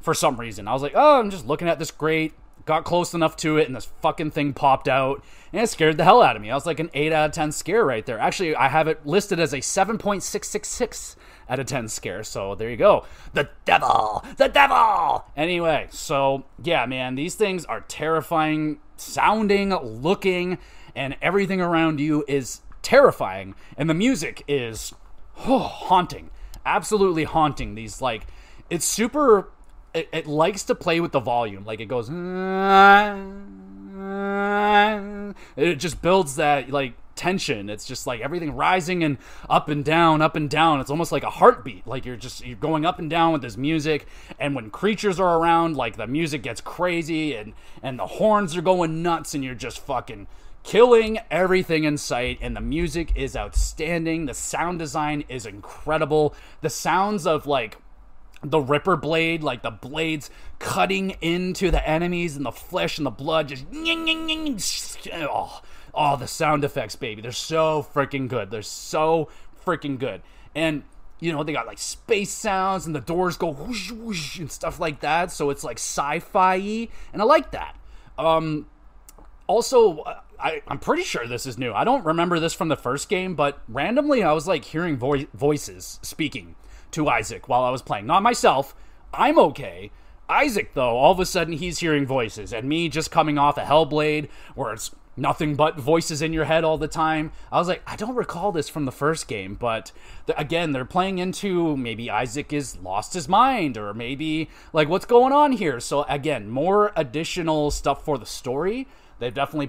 for some reason. I was like, oh, I'm just looking at this grate. Got close enough to it and this fucking thing popped out and it scared the hell out of me. I was like an 8 out of 10 scare right there. Actually, I have it listed as a 7.666 out of 10 scare. So there you go. The devil! The devil! Anyway, so yeah, man, these things are terrifying sounding, looking, and everything around you is terrifying. And the music is haunting. Absolutely haunting. These, like, it's super... It likes to play with the volume. Like, it goes... It just builds that, like, tension. It's just, like, everything rising and up and down, up and down. It's almost like a heartbeat. Like, you're going up and down with this music. And when creatures are around, like, the music gets crazy. And the horns are going nuts. And you're just fucking killing everything in sight. And the music is outstanding. The sound design is incredible. The sounds of, like... the Ripper blade, like the blades cutting into the enemies and the flesh and the blood, just oh, the sound effects, baby. They're so freaking good. They're so freaking good. And, you know, they got like space sounds and the doors go whoosh, whoosh and stuff like that. So it's like sci-fi-y, and I like that. Also, I'm pretty sure this is new. I don't remember this from the first game, but randomly I was like hearing voices speaking to Isaac while I was playing. Not myself. I'm okay. Isaac, though, all of a sudden he's hearing voices, and me just coming off a Hellblade where it's nothing but voices in your head all the time. I was like, I don't recall this from the first game, but again, they're playing into maybe Isaac is lost his mind, or maybe like what's going on here. So again, more additional stuff for the story. They've definitely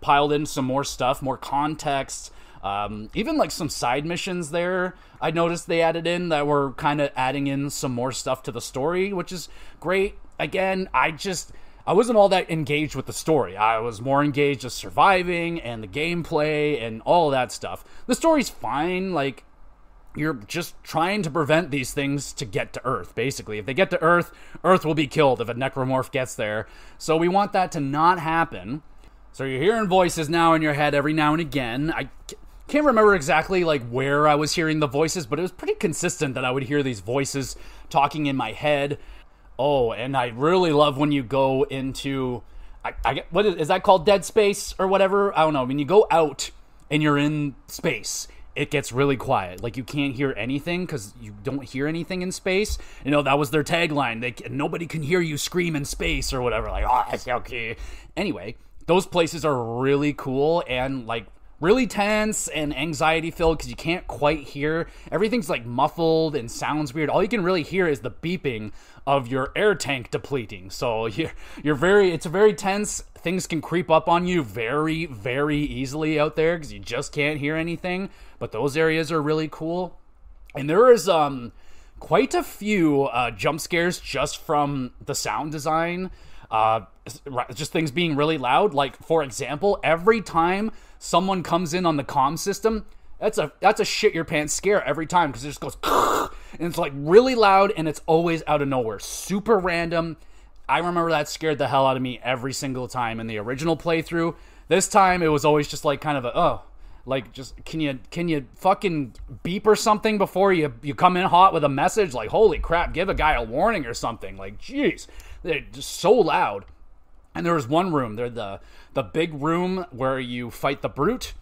piled in some more stuff, more context. Even like some side missions there, I noticed they added in that were kind of adding in some more stuff to the story, which is great. Again, I wasn't all that engaged with the story. I was more engaged with surviving and the gameplay and all of that stuff. The story's fine, like, you're just trying to prevent these things to get to Earth, basically. If they get to Earth, Earth will be killed if a necromorph gets there. So we want that to not happen. So you're hearing voices now in your head every now and again. I can't remember exactly like where I was hearing the voices, but it was pretty consistent that I would hear these voices talking in my head. Oh, and I really love when you go into, what is that called? Dead space or whatever? I don't know. When you go out and you're in space, it gets really quiet. Like, you can't hear anything because you don't hear anything in space. You know, that was their tagline. Nobody can hear you scream in space or whatever. Like, oh, that's okay. Anyway, those places are really cool and, like, really tense and anxiety filled because you can't quite hear. Everything's like muffled and sounds weird. All you can really hear is the beeping of your air tank depleting. So it's very tense. Things can creep up on you very, very easily out there because you just can't hear anything. But those areas are really cool. And there is quite a few jump scares just from the sound design. Just things being really loud. Like, for example, every time someone comes in on the comm system, that's a shit your pants scare every time because it just goes and it's like really loud and it's always out of nowhere, super random. I remember that scared the hell out of me every single time in the original playthrough. This time it was always just like kind of just can you fucking beep or something before you come in hot with a message? Like, holy crap, give a guy a warning or something. Like, jeez, they're just so loud. And there was one room, the big room where you fight the brute.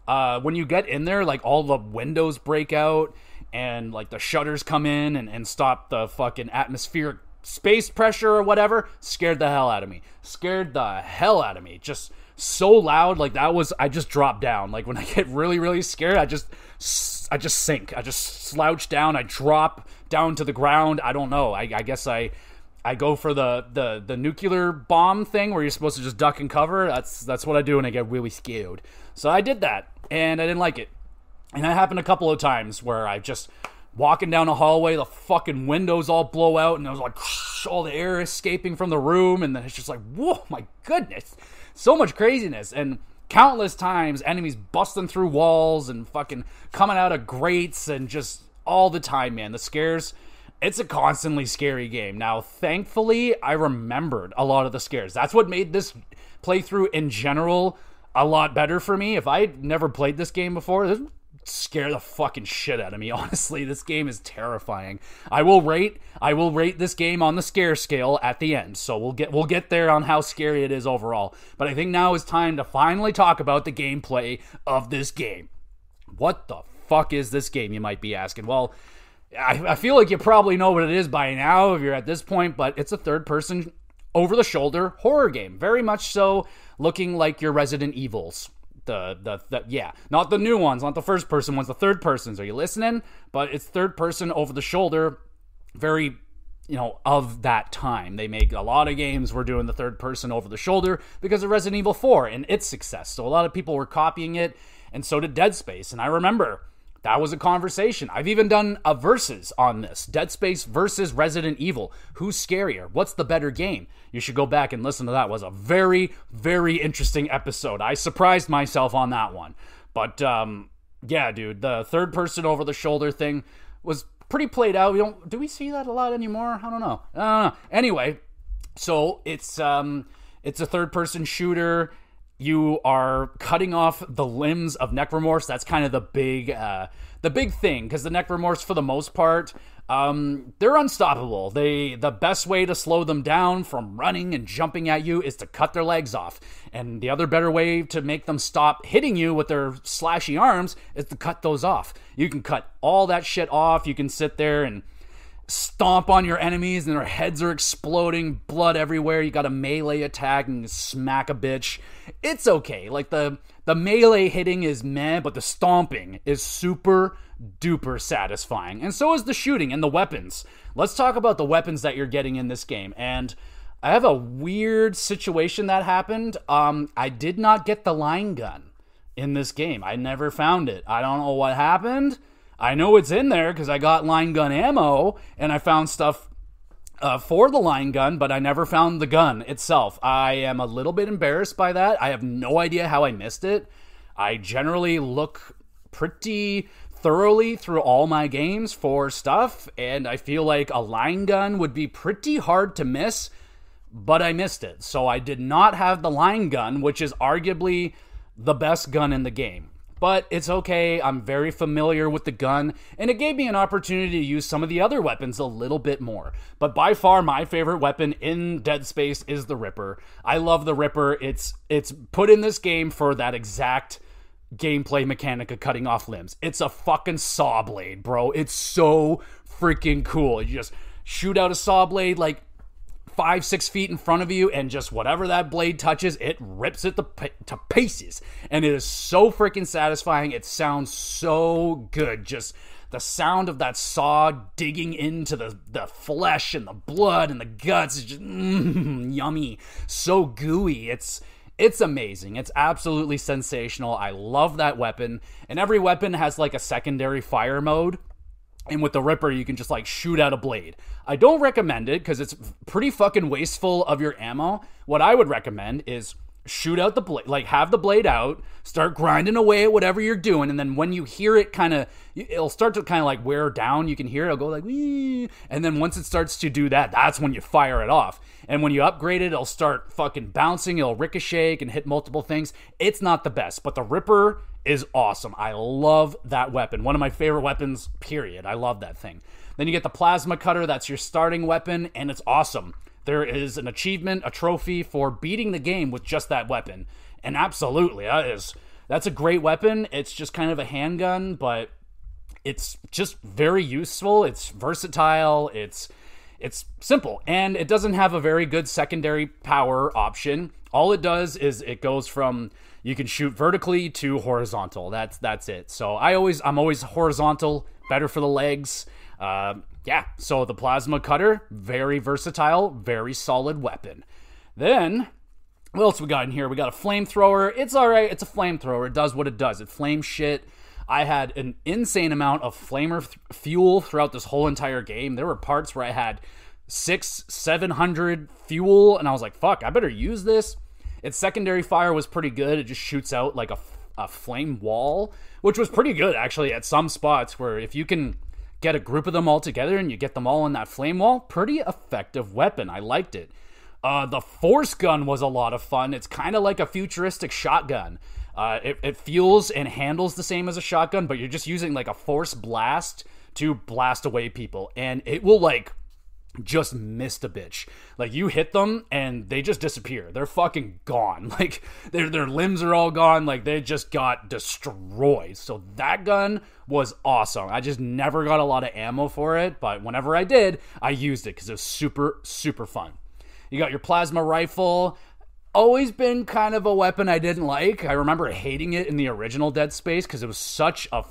When you get in there, like, all the windows break out and like the shutters come in and stop the fucking atmospheric space pressure or whatever. Scared the hell out of me. Just so loud. Like, I just dropped down. Like, when I get really, really scared, I just sink. I just slouch down. I drop down to the ground. I don't know. I guess I go for the nuclear bomb thing where you're supposed to just duck and cover. That's what I do when I get really scared. So I did that, and I didn't like it. And that happened a couple of times where I just walking down a hallway, the fucking windows all blow out, and there's like all the air escaping from the room, and then it's just like, whoa, my goodness, so much craziness. And countless times, enemies busting through walls and fucking coming out of grates, and just all the time, man. The scares. It's a constantly scary game. Now, thankfully, I remembered a lot of the scares. That's what made this playthrough in general a lot better for me. If I had never played this game before, this would scare the fucking shit out of me. Honestly, this game is terrifying. I will rate this game on the scare scale at the end. So we'll get there on how scary it is overall. But I think now is time to finally talk about the gameplay of this game. What the fuck is this game, you might be asking? Well, I feel like you probably know what it is by now if you're at this point, but it's a third-person, over-the-shoulder horror game. Very much so, looking like your Resident Evils. Yeah, not the new ones, not the first-person ones, the third-persons. Are you listening? But it's third-person, over-the-shoulder, very, of that time. They make a lot of games were doing the third-person, over-the-shoulder because of Resident Evil 4 and its success. So a lot of people were copying it, and so did Dead Space. And I remember that was a conversation. I've even done a versus on this. Dead Space versus Resident Evil. Who's scarier? What's the better game? You should go back and listen to that. It was a very, very interesting episode. I surprised myself on that one. But, yeah, dude, the third-person over-the-shoulder thing was pretty played out. Do we see that a lot anymore? I don't know. Anyway, so it's a third-person shooter. You are cutting off the limbs of necromorphs. That's kind of the big thing, because the necromorphs, for the most part, they're unstoppable. The best way to slow them down from running and jumping at you is to cut their legs off. And the other better way to make them stop hitting you with their slashy arms is to cut those off. You can cut all that shit off. You can sit there and stomp on your enemies and their heads are exploding, blood everywhere. You got a melee attack and smack a bitch. It's okay. Like the melee hitting is meh, but the stomping is super duper satisfying. And so is the shooting and the weapons. Let's talk about the weapons that you're getting in this game. And I have a weird situation that happened. I did not get the line gun in this game. I never found it. I don't know what happened. I know it's in there because I got line gun ammo and I found stuff for the line gun, but I never found the gun itself. I am a little bit embarrassed by that. I have no idea how I missed it. I generally look pretty thoroughly through all my games for stuff, and I feel like a line gun would be pretty hard to miss, but I missed it. So I did not have the line gun, which is arguably the best gun in the game. But it's okay, I'm very familiar with the gun, and it gave me an opportunity to use some of the other weapons a little bit more. But by far, my favorite weapon in Dead Space is the Ripper. I love the Ripper. It's put in this game for that exact gameplay mechanic of cutting off limbs. It's a fucking saw blade, bro. It's so freaking cool. You just shoot out a saw blade like 5-6 feet in front of you, and just whatever that blade touches, it rips it to pieces. And it is so freaking satisfying. It sounds so good. Just the sound of that saw digging into the flesh and the blood and the guts is just yummy. So gooey. It's amazing. It's absolutely sensational. I love that weapon. And every weapon has like a secondary fire mode. And with the Ripper, you can just like shoot out a blade. I don't recommend it because it's pretty fucking wasteful of your ammo. What I would recommend is shoot out the blade, like have the blade out, start grinding away at whatever you're doing, and then when you hear it it'll start to kind of like wear down. You can hear it, it'll go like, wee, and then once it starts to do that, that's when you fire it off. And when you upgrade it, it'll start fucking bouncing, it'll ricochet and hit multiple things. It's not the best, but the Ripper is awesome. I love that weapon. One of my favorite weapons, period. I love that thing. Then you get the plasma cutter. That's your starting weapon, and it's awesome. There is an achievement, a trophy for beating the game with just that weapon. And absolutely, that's a great weapon. It's just kind of a handgun, but it's just very useful. It's versatile. It's simple, and it doesn't have a very good secondary power option. All it does is it goes from you can shoot vertically to horizontal. That's it. So I'm always horizontal, better for the legs. So the plasma cutter, very versatile, very solid weapon. Then, what else we got in here? We got a flamethrower. It's alright, it's a flamethrower. It does what it does. It flames shit. I had an insane amount of flamer fuel throughout this whole entire game. There were parts where I had 600-700 fuel, and I was like, fuck, I better use this. Its secondary fire was pretty good. It just shoots out like a flame wall, which was pretty good, actually, at some spots where if you can get a group of them all together and you get them all in that flame wall, pretty effective weapon. I liked it. The force gun was a lot of fun. It's kind of like a futuristic shotgun. It feels and handles the same as a shotgun, but you're just using like a force blast to blast away people, and it will like just missed a bitch. Like you hit them and they just disappear. They're fucking gone. Like their limbs are all gone. Like they just got destroyed. So that gun was awesome. I just never got a lot of ammo for it, but whenever I did, I used it because it was super, super fun. You got your plasma rifle. Always been kind of a weapon I didn't like. I remember hating it in the original Dead Space because it was such a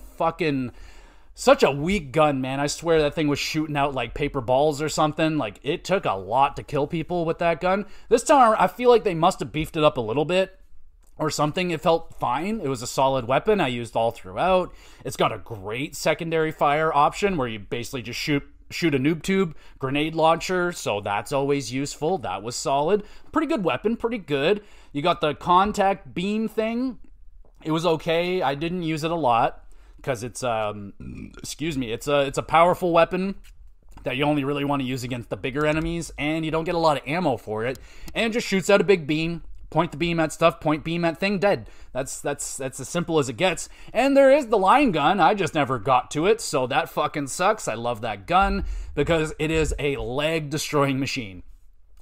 weak gun, man. I swear that thing was shooting out like paper balls or something. Like it took a lot to kill people with that gun. This time I feel like they must have beefed it up a little bit or something. It felt fine. It was a solid weapon I used all throughout. It's got a great secondary fire option where you basically just shoot a noob tube grenade launcher, so that's always useful. That was solid. Pretty good weapon, pretty good. You got the contact beam thing. It was okay. I didn't use it a lot because it's a powerful weapon that you only really want to use against the bigger enemies, and you don't get a lot of ammo for it, and it just shoots out a big beam. point the beam at stuff, point beam at thing, dead. That's as simple as it gets. And there is the line gun. I just never got to it, so that fucking sucks. I love that gun because it is a leg-destroying machine.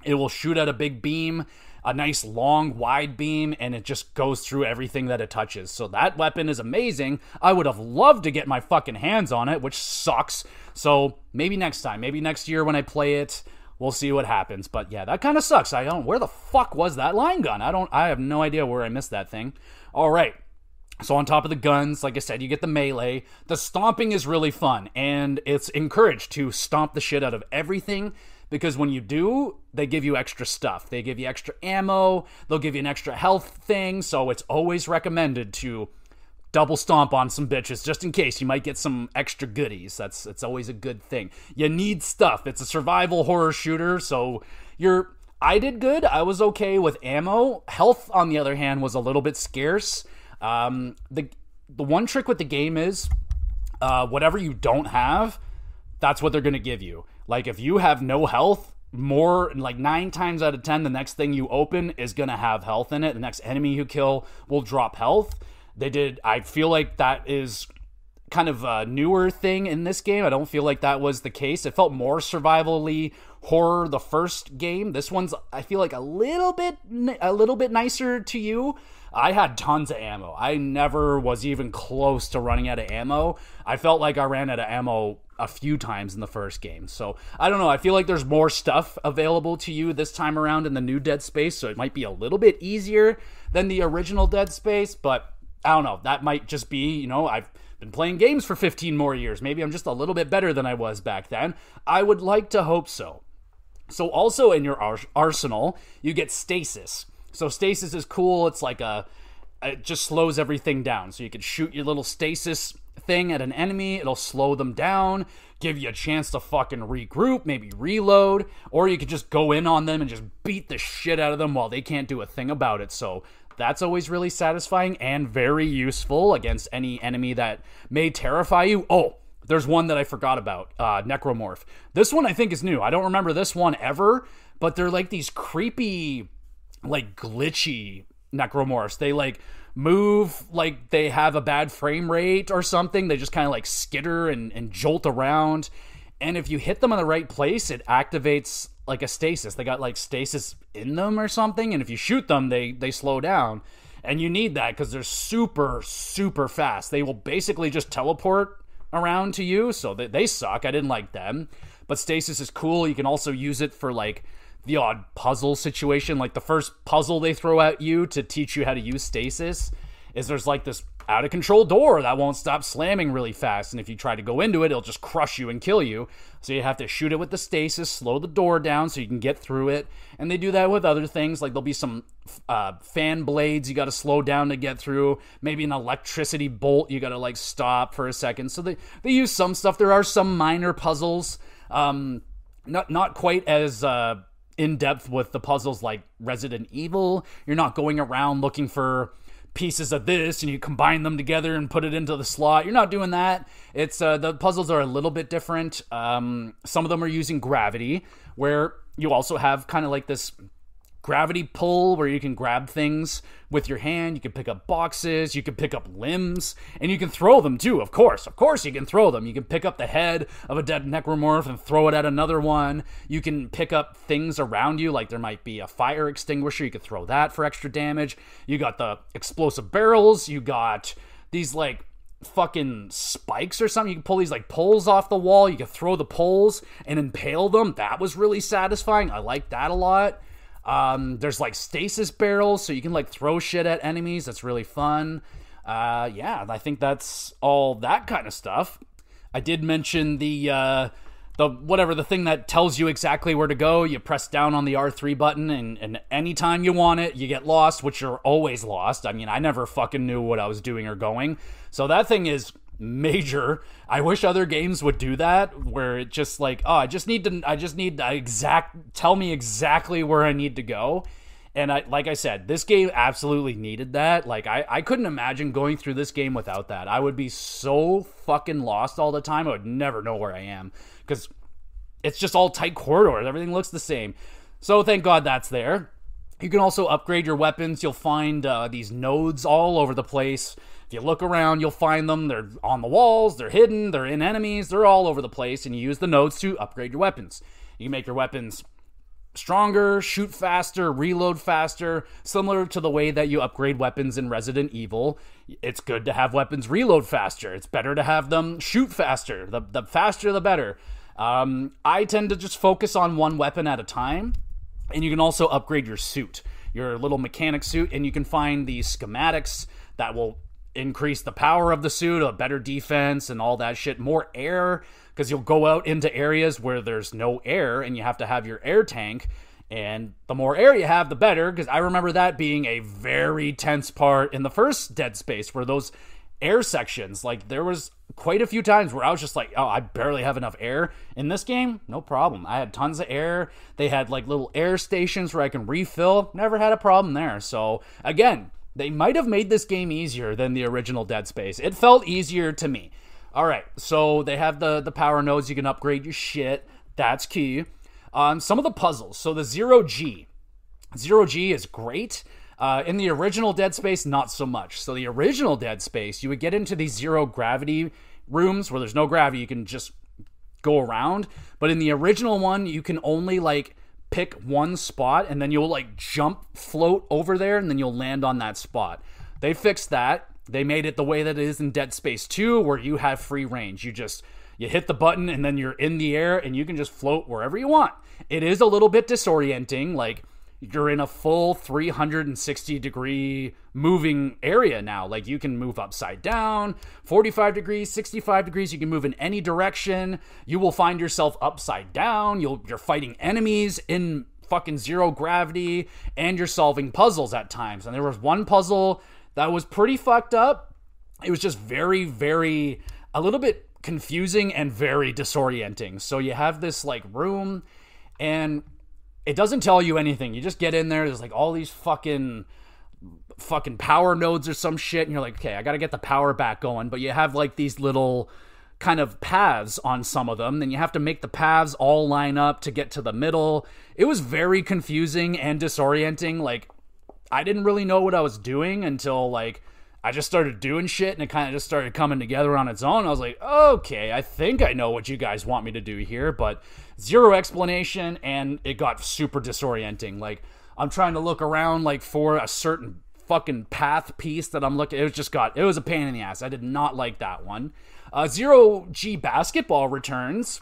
It will shoot at a big beam, a nice long wide beam, and it just goes through everything that it touches. So that weapon is amazing. I would have loved to get my fucking hands on it, which sucks. So maybe next time, maybe next year when I play it, we'll see what happens. But yeah, that kind of sucks. Where the fuck was that line gun? I have no idea where I missed that thing. All right. So on top of the guns, like I said, you get the melee. The stomping is really fun, and it's encouraged to stomp the shit out of everything. Because when you do, they give you extra stuff. They give you extra ammo. They'll give you an extra health thing. So it's always recommended to double stomp on some bitches just in case you might get some extra goodies. It's always a good thing. You need stuff. It's a survival horror shooter. So I did good. I was okay with ammo. Health, on the other hand, was a little bit scarce. The one trick with the game is whatever you don't have, that's what they're going to give you. Like, if you have no health, more, like 9 times out of 10, the next thing you open is going to have health in it. The next enemy you kill will drop health. I feel like that is kind of a newer thing in this game. I don't feel like that was the case. It felt more survivally horror the first game. This one's, I feel like, a little bit nicer to you. I had tons of ammo. I never was even close to running out of ammo. I felt like I ran out of ammo a few times in the first game. So, I don't know. I feel like there's more stuff available to you this time around in the new Dead Space, so it might be a little bit easier than the original Dead Space, but I don't know. That might just be, I've been playing games for 15 more years. Maybe I'm just a little bit better than I was back then. I would like to hope so. So, also in your arsenal, you get stasis. So stasis is cool. It's like it just slows everything down. So you can shoot your little stasis thing at an enemy. It'll slow them down, give you a chance to fucking regroup, maybe reload, or you could just go in on them and just beat the shit out of them while they can't do a thing about it. So that's always really satisfying and very useful against any enemy that may terrify you. Oh, there's one that I forgot about, Necromorph. This one I think is new. I don't remember this one ever, but they're like these creepy, like glitchy necromorphs. They like move like they have a bad frame rate or something. They just kind of like skitter and jolt around. And if you hit them in the right place, it activates like a stasis. They got like stasis in them or something. And if you shoot them, they slow down. And you need that because they're super, super fast. They will basically just teleport around to you. So they suck. I didn't like them. But stasis is cool. You can also use it for like the odd puzzle situation. Like the first puzzle they throw at you to teach you how to use stasis is there's like this out of control door that won't stop slamming really fast, and if you try to go into it, it'll just crush you and kill you. So you have to shoot it with the stasis, slow the door down so you can get through it. And they do that with other things, like there'll be some fan blades you got to slow down to get through, maybe an electricity bolt you got to like stop for a second. So they use some stuff. There are some minor puzzles, not quite as in depth with the puzzles like Resident Evil. You're not going around looking for pieces of this and you combine them together and put it into the slot. You're not doing that. It's the puzzles are a little bit different. Some of them are using gravity, where you also have kind of like this gravity pull where you can grab things with your hand. You can pick up boxes, you can pick up limbs, and you can throw them too. Of course you can throw them. You can pick up the head of a dead necromorph and throw it at another one. You can pick up things around you, like there might be a fire extinguisher. You could throw that for extra damage. You got the explosive barrels. You got these like fucking spikes or something. You can pull these like poles off the wall. You can throw the poles and impale them. That was really satisfying. I like that a lot. There's like stasis barrels, so you can like throw shit at enemies. That's really fun. Yeah, I think that's all that kind of stuff. I did mention the thing that tells you exactly where to go. You press down on the R3 button, and anytime you want it, you get lost, which you're always lost. I mean, I never fucking knew what I was doing or going. So that thing is major. I wish other games would do that, where it just like, oh, I just need to tell me exactly where I need to go. And like I said, this game absolutely needed that. Like I couldn't imagine going through this game without that. I would be so fucking lost all the time. I would never know where I am because it's just all tight corridors. Everything looks the same. So thank God that's there. You can also upgrade your weapons. You'll find these nodes all over the place. If you look around, you'll find them. They're on the walls, they're hidden, they're in enemies, they're all over the place, and you use the nodes to upgrade your weapons. You can make your weapons stronger, shoot faster, reload faster, similar to the way that you upgrade weapons in Resident Evil. It's good to have weapons reload faster. It's better to have them shoot faster. The faster, the better. I tend to just focus on one weapon at a time. And you can also upgrade your suit, your little mechanic suit, and you can find these schematics that will increase the power of the suit, a better defense, and all that shit. More air, because you'll go out into areas where there's no air, and you have to have your air tank. And the more air you have, the better, because I remember that being a very tense part in the first Dead Space, where those air sections, like, there was quite a few times where I was just like, oh, I barely have enough air. In this game, no problem. I had tons of air. They had like little air stations where I can refill. Never had a problem there. So again, they might have made this game easier than the original Dead Space. It felt easier to me. All right, so they have the power nodes. You can upgrade your shit. That's key. Some of the puzzles. So the Zero G is great. In the original Dead Space, not so much. So the original Dead Space, you would get into these zero gravity rooms where there's no gravity. You can just go around. But in the original one, you can only like pick one spot and then you'll like float over there and then you'll land on that spot. They fixed that. They made it the way that it is in Dead Space 2 where you have free range. You hit the button and then you're in the air and you can just float wherever you want. It is a little bit disorienting, like you're in a full 360 degree moving area now. Like you can move upside down, 45 degrees, 65 degrees. You can move in any direction. You will find yourself upside down. You're fighting enemies in fucking zero gravity and you're solving puzzles at times. And there was one puzzle that was pretty fucked up. It was just very, very, a little bit confusing and very disorienting. So you have this like room and it doesn't tell you anything. You just get in there. There's like all these fucking power nodes or some shit. And you're like, okay, I got to get the power back going. But you have like these little kind of paths on some of them. Then you have to make the paths all line up to get to the middle. It was very confusing and disorienting. Like I didn't really know what I was doing until like I just started doing shit and it kind of just started coming together on its own. I was like, okay, I think I know what you guys want me to do here, but zero explanation and it got super disorienting. Like I'm trying to look around like for a certain fucking path piece that I'm looking. It was a pain in the ass. I did not like that one. Zero G basketball returns.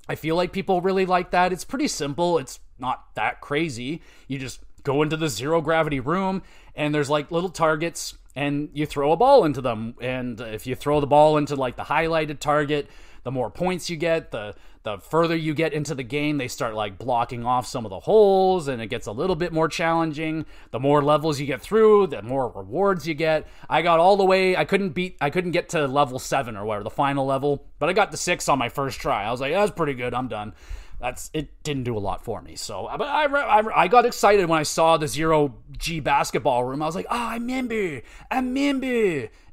I feel like people really like that. It's pretty simple. It's not that crazy. You just go into the zero gravity room and there's like little targets and you throw a ball into them. And if you throw the ball into like the highlighted target, the more points you get, the further you get into the game, they start like blocking off some of the holes and it gets a little bit more challenging. The more levels you get through, the more rewards you get. I got all the way, I couldn't get to level 7 or whatever, the final level, but I got to 6 on my first try. I was like, that's pretty good, I'm done. It didn't do a lot for me. So, but I got excited when I saw the Zero G basketball room. I was like, oh, I remember, and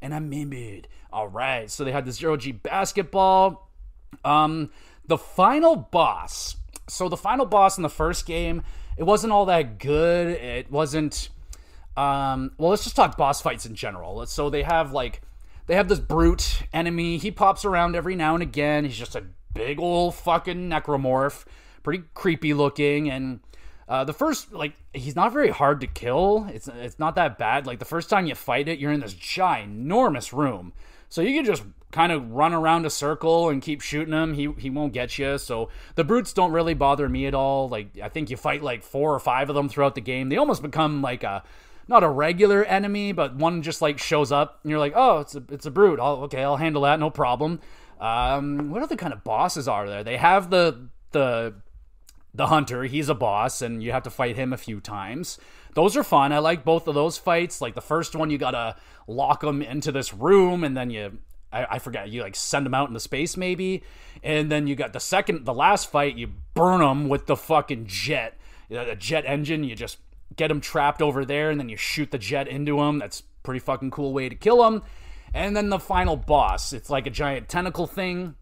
I remembered. All right, so they had the Zero G basketball. The final boss. So the final boss in the first game, it wasn't all that good. It wasn't. Well, let's just talk boss fights in general. So they have this brute enemy. He pops around every now and again. He's just a big old fucking necromorph, pretty creepy looking, and the first, like, he's not very hard to kill. It's not that bad. Like, the first time you fight it, you're in this ginormous room, so you can just kind of run around a circle and keep shooting him. He won't get you, so the brutes don't really bother me at all. Like, I think you fight like 4 or 5 of them throughout the game. They almost become like not a regular enemy, but one just like shows up, and you're like, oh, it's a brute. I'll handle that, no problem. What other kind of bosses are there? They have the hunter. He's a boss, and you have to fight him a few times. Those are fun. I like both of those fights. Like the first one, you gotta lock them into this room, and then I forget, you like send them out into space maybe, and then you got the last fight, you burn them with the fucking jet, the jet engine. You just get them trapped over there, and then you shoot the jet into them. That's a pretty fucking cool way to kill them. And then the final boss, it's like a giant tentacle thing.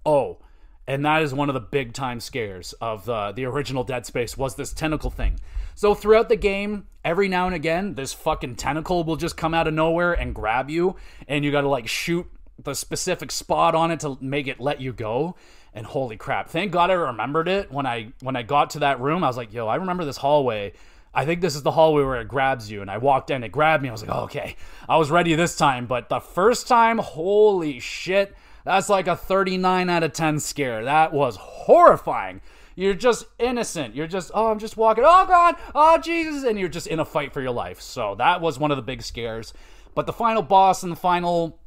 Oh, And that is one of the big time scares of the original Dead Space, was this tentacle thing. So throughout the game, every now and again, this fucking tentacle will just come out of nowhere and grab you, and you gotta like shoot the specific spot on it to make it let you go. And holy crap, thank God I remembered it when I got to that room. I was like, yo, I remember this hallway. I think this is the hallway where it grabs you. And I walked in, it grabbed me. I was like, oh, okay, I was ready this time. But the first time, holy shit, that's like a 39 out of 10 scare. That was horrifying. You're just innocent. You're just, oh, I'm just walking. Oh, God. Oh, Jesus. And you're just in a fight for your life. So that was one of the big scares. But the final boss and the final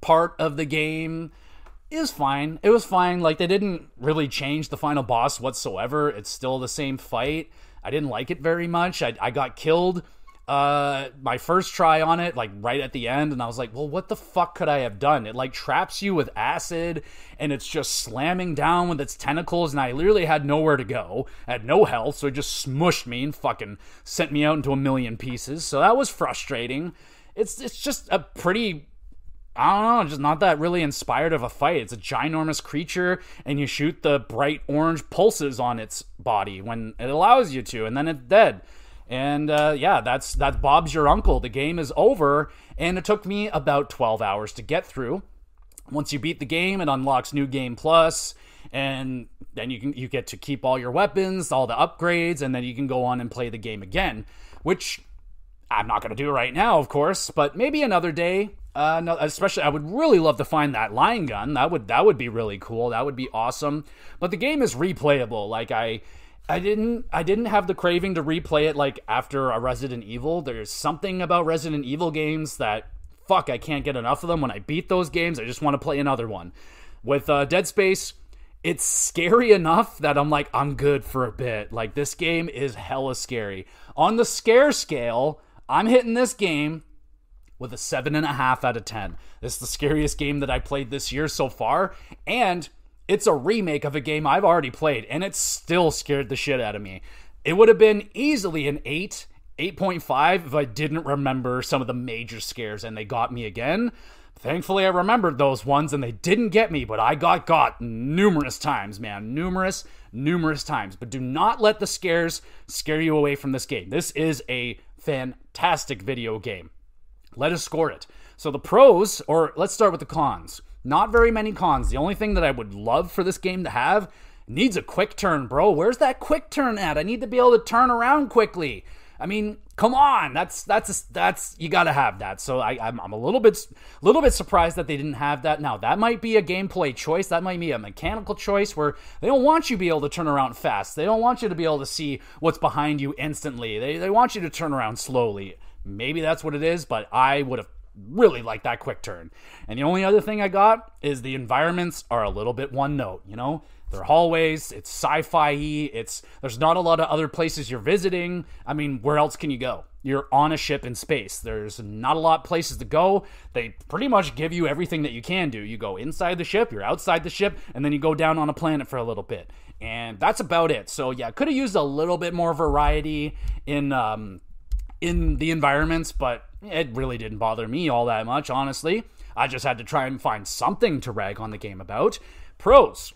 part of the game is fine. It was fine. Like, they didn't really change the final boss whatsoever. It's still the same fight. I didn't like it very much. I got killed my first try on it, like right at the end, and I was like, well, what the fuck could I have done? It like traps you with acid, and it's just slamming down with its tentacles, and I literally had nowhere to go. I had no health, so it just smushed me and fucking sent me out into a million pieces. So that was frustrating. It's just a pretty, I don't know, just not that really inspired of a fight. It's a ginormous creature, and you shoot the bright orange pulses on its body when it allows you to, and then it's dead. And yeah, that's Bob's your uncle. The game is over, and it took me about 12 hours to get through. Once you beat the game, it unlocks New Game Plus, and then you get to keep all your weapons, all the upgrades, and then you can go on and play the game again, which I'm not going to do right now, of course, but maybe another day. No, especially, I would really love to find that line gun. That would be really cool. That would be awesome. But the game is replayable. Like I didn't have the craving to replay it like after a Resident Evil. There's something about Resident Evil games that, fuck, I can't get enough of them. When I beat those games, I just want to play another one. With Dead Space, it's scary enough that I'm like, I'm good for a bit. Like, this game is hella scary. On the scare scale, I'm hitting this game with a 7.5 out of 10. This is the scariest game that I played this year so far, and it's a remake of a game I've already played, and it still scared the shit out of me. It would have been easily an 8.5 if I didn't remember some of the major scares, and they got me again. Thankfully, I remembered those ones, and they didn't get me, but I got numerous times, man. Numerous times. But do not let the scares scare you away from this game. This is a fantastic video game. Let us score it. So the pros, or let's start with the cons. Not very many cons. The only thing that I would love for this game to have needs a quick turn, bro. Where's that quick turn at? I need to be able to turn around quickly. I mean, come on. That's you gotta have that. So I'm a little bit surprised that they didn't have that. Now, that might be a gameplay choice. That might be a mechanical choice where they don't want you to be able to turn around fast. They don't want you to be able to see what's behind you instantly. They want you to turn around slowly. Maybe that's what it is, but I would have really liked that quick turn. And the only other thing I got is the environments are a little bit one note, you know? They're hallways, it's sci-fi-y, there's not a lot of other places you're visiting. I mean, where else can you go? You're on a ship in space. There's not a lot of places to go. They pretty much give you everything that you can do. You go inside the ship, you're outside the ship, and then you go down on a planet for a little bit. And that's about it. So yeah, could have used a little bit more variety in the environments, but it really didn't bother me all that much, honestly. I just had to try and find something to rag on the game about. Pros.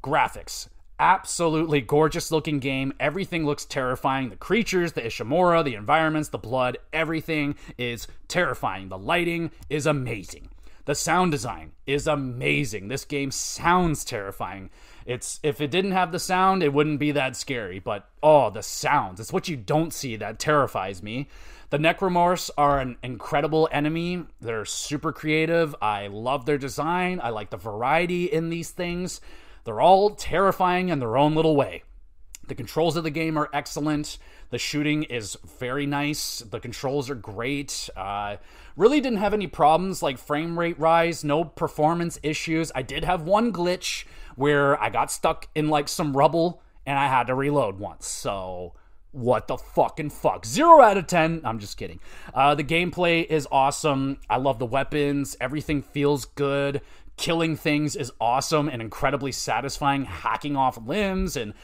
Graphics. Absolutely gorgeous looking game. Everything looks terrifying. The creatures, the Ishimura, the environments, the blood, everything is terrifying. The lighting is amazing. The sound design is amazing. This game sounds terrifying. If it didn't have the sound, it wouldn't be that scary. But, oh, the sounds. It's what you don't see that terrifies me. The Necromorphs are an incredible enemy. They're super creative. I love their design. I like the variety in these things. They're all terrifying in their own little way. The controls of the game are excellent. The shooting is very nice. The controls are great. Really didn't have any problems like frame rate rise, no performance issues. I did have one glitch where I got stuck in like some rubble and I had to reload once. So what the fucking fuck? 0 out of 10. I'm just kidding. The gameplay is awesome. I love the weapons. Everything feels good. Killing things is awesome and incredibly satisfying. Hacking off limbs and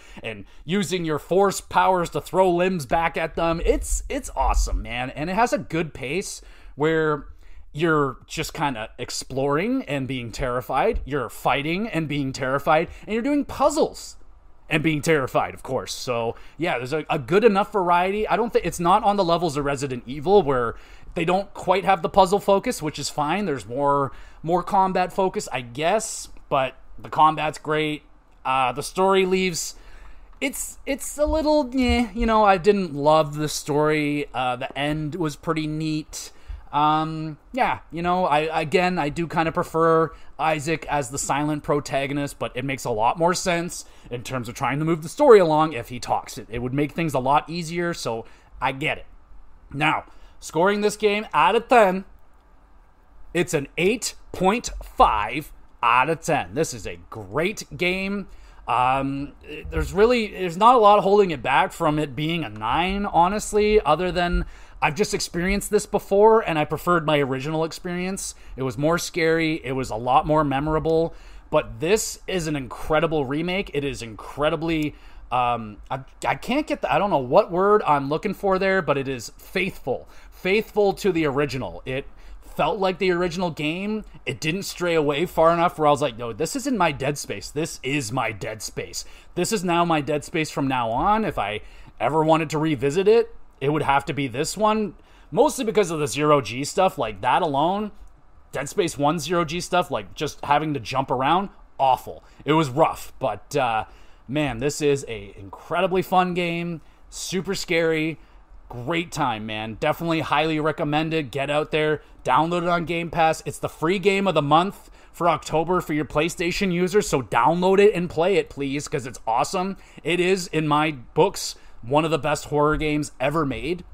using your force powers to throw limbs back at them. It's awesome, man. And it has a good pace where you're just kind of exploring and being terrified. You're fighting and being terrified. And you're doing puzzles and being terrified, of course. So, yeah, there's a good enough variety. I don't think it's not on the levels of Resident Evil where they don't quite have the puzzle focus, which is fine. There's more combat focus, I guess. But the combat's great. The story leaves... It's a little... I didn't love the story. The end was pretty neat. I do kind of prefer Isaac as the silent protagonist, but it makes a lot more sense in terms of trying to move the story along if he talks. It would make things a lot easier, so I get it. Now, scoring this game out of 10, it's an 8.5 out of 10. This is a great game. There's not a lot of holding it back from it being a 9, honestly, other than I've just experienced this before, and I preferred my original experience. It was more scary. It was a lot more memorable. But this is an incredible remake. It is incredibly... I can't get I don't know what word I'm looking for there, but it is faithful. Faithful to the original. It felt like the original game. It didn't stray away far enough where I was like, no, this isn't my Dead Space. This is my Dead Space. This is now my Dead Space from now on. If I ever wanted to revisit it, it would have to be this one, mostly because of the zero-G stuff. Like, that alone, Dead Space 1 zero-G stuff, like, just having to jump around, awful. It was rough, but, man, this is a incredibly fun game, super scary, great time, man. Definitely highly recommended. Get out there, download it on Game Pass. It's the free game of the month for October for your PlayStation users, so download it and play it, please, because it's awesome. It is, in my books, one of the best horror games ever made.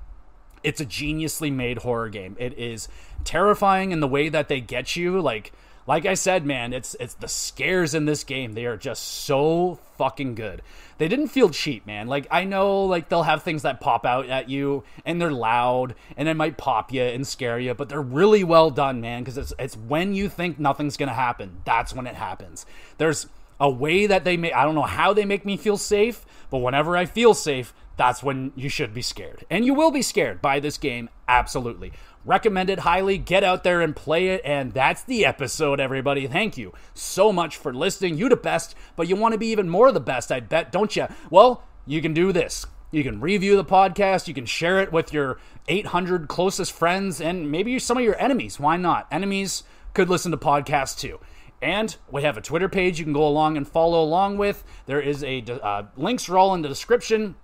It's a geniusly made horror game. It is terrifying in the way that they get you. Like I said, man, it's the scares in this game. They are just so fucking good. They didn't feel cheap, man. Like, I know, like, they'll have things that pop out at you, and they're loud, and it might pop you and scare you, but they're really well done, man, because it's when you think nothing's gonna happen, that's when it happens. There's a way that they make... I don't know how they make me feel safe, but whenever I feel safe, that's when you should be scared. And you will be scared by this game, absolutely. Recommend it highly. Get out there and play it. And that's the episode, everybody. Thank you so much for listening. You the best, but you want to be even more the best, I bet, don't you? Well, you can do this. You can review the podcast. You can share it with your 800 closest friends and maybe some of your enemies. Why not? Enemies could listen to podcasts too. And we have a Twitter page you can go along and follow along with. There is links are all in the description.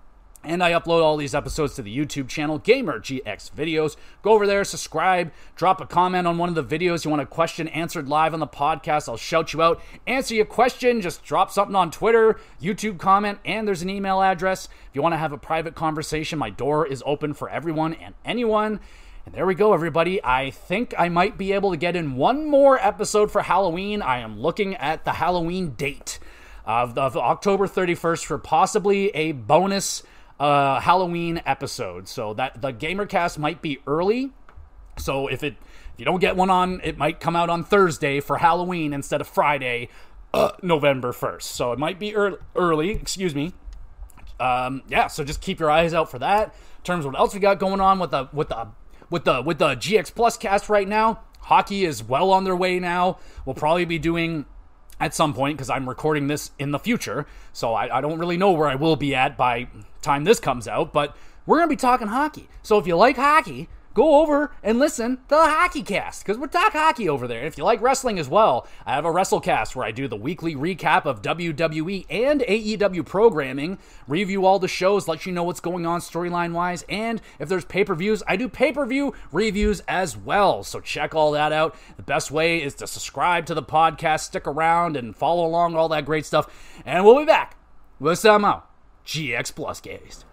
And I upload all these episodes to the YouTube channel, GamerGX Videos. Go over there, subscribe, drop a comment on one of the videos. You want a question answered live on the podcast, I'll shout you out. Answer your question, just drop something on Twitter, YouTube comment, and there's an email address. If you want to have a private conversation, my door is open for everyone and anyone. And there we go, everybody. I think I might be able to get in one more episode for Halloween. I am looking at the Halloween date of October 31st for possibly a bonus Halloween episode. So that the GamerCast might be early. So if you don't get one on, it might come out on Thursday for Halloween instead of Friday, November 1st. So it might be early, excuse me. So just keep your eyes out for that. In terms of what else we got going on with the GX Plus cast right now, hockey is well on their way now. We'll probably be doing at some point, because I'm recording this in the future, so I don't really know where I will be at by time this comes out, but we're going to be talking hockey. So if you like hockey, go over and listen to the Hockey Cast, because we're talking hockey over there. And if you like wrestling as well, I have a WrestleCast where I do the weekly recap of WWE and AEW programming, review all the shows, let you know what's going on storyline-wise, and if there's pay-per-views, I do pay-per-view reviews as well. So check all that out. The best way is to subscribe to the podcast, stick around, and follow along, all that great stuff. And we'll be back with some more GX Plus Cast.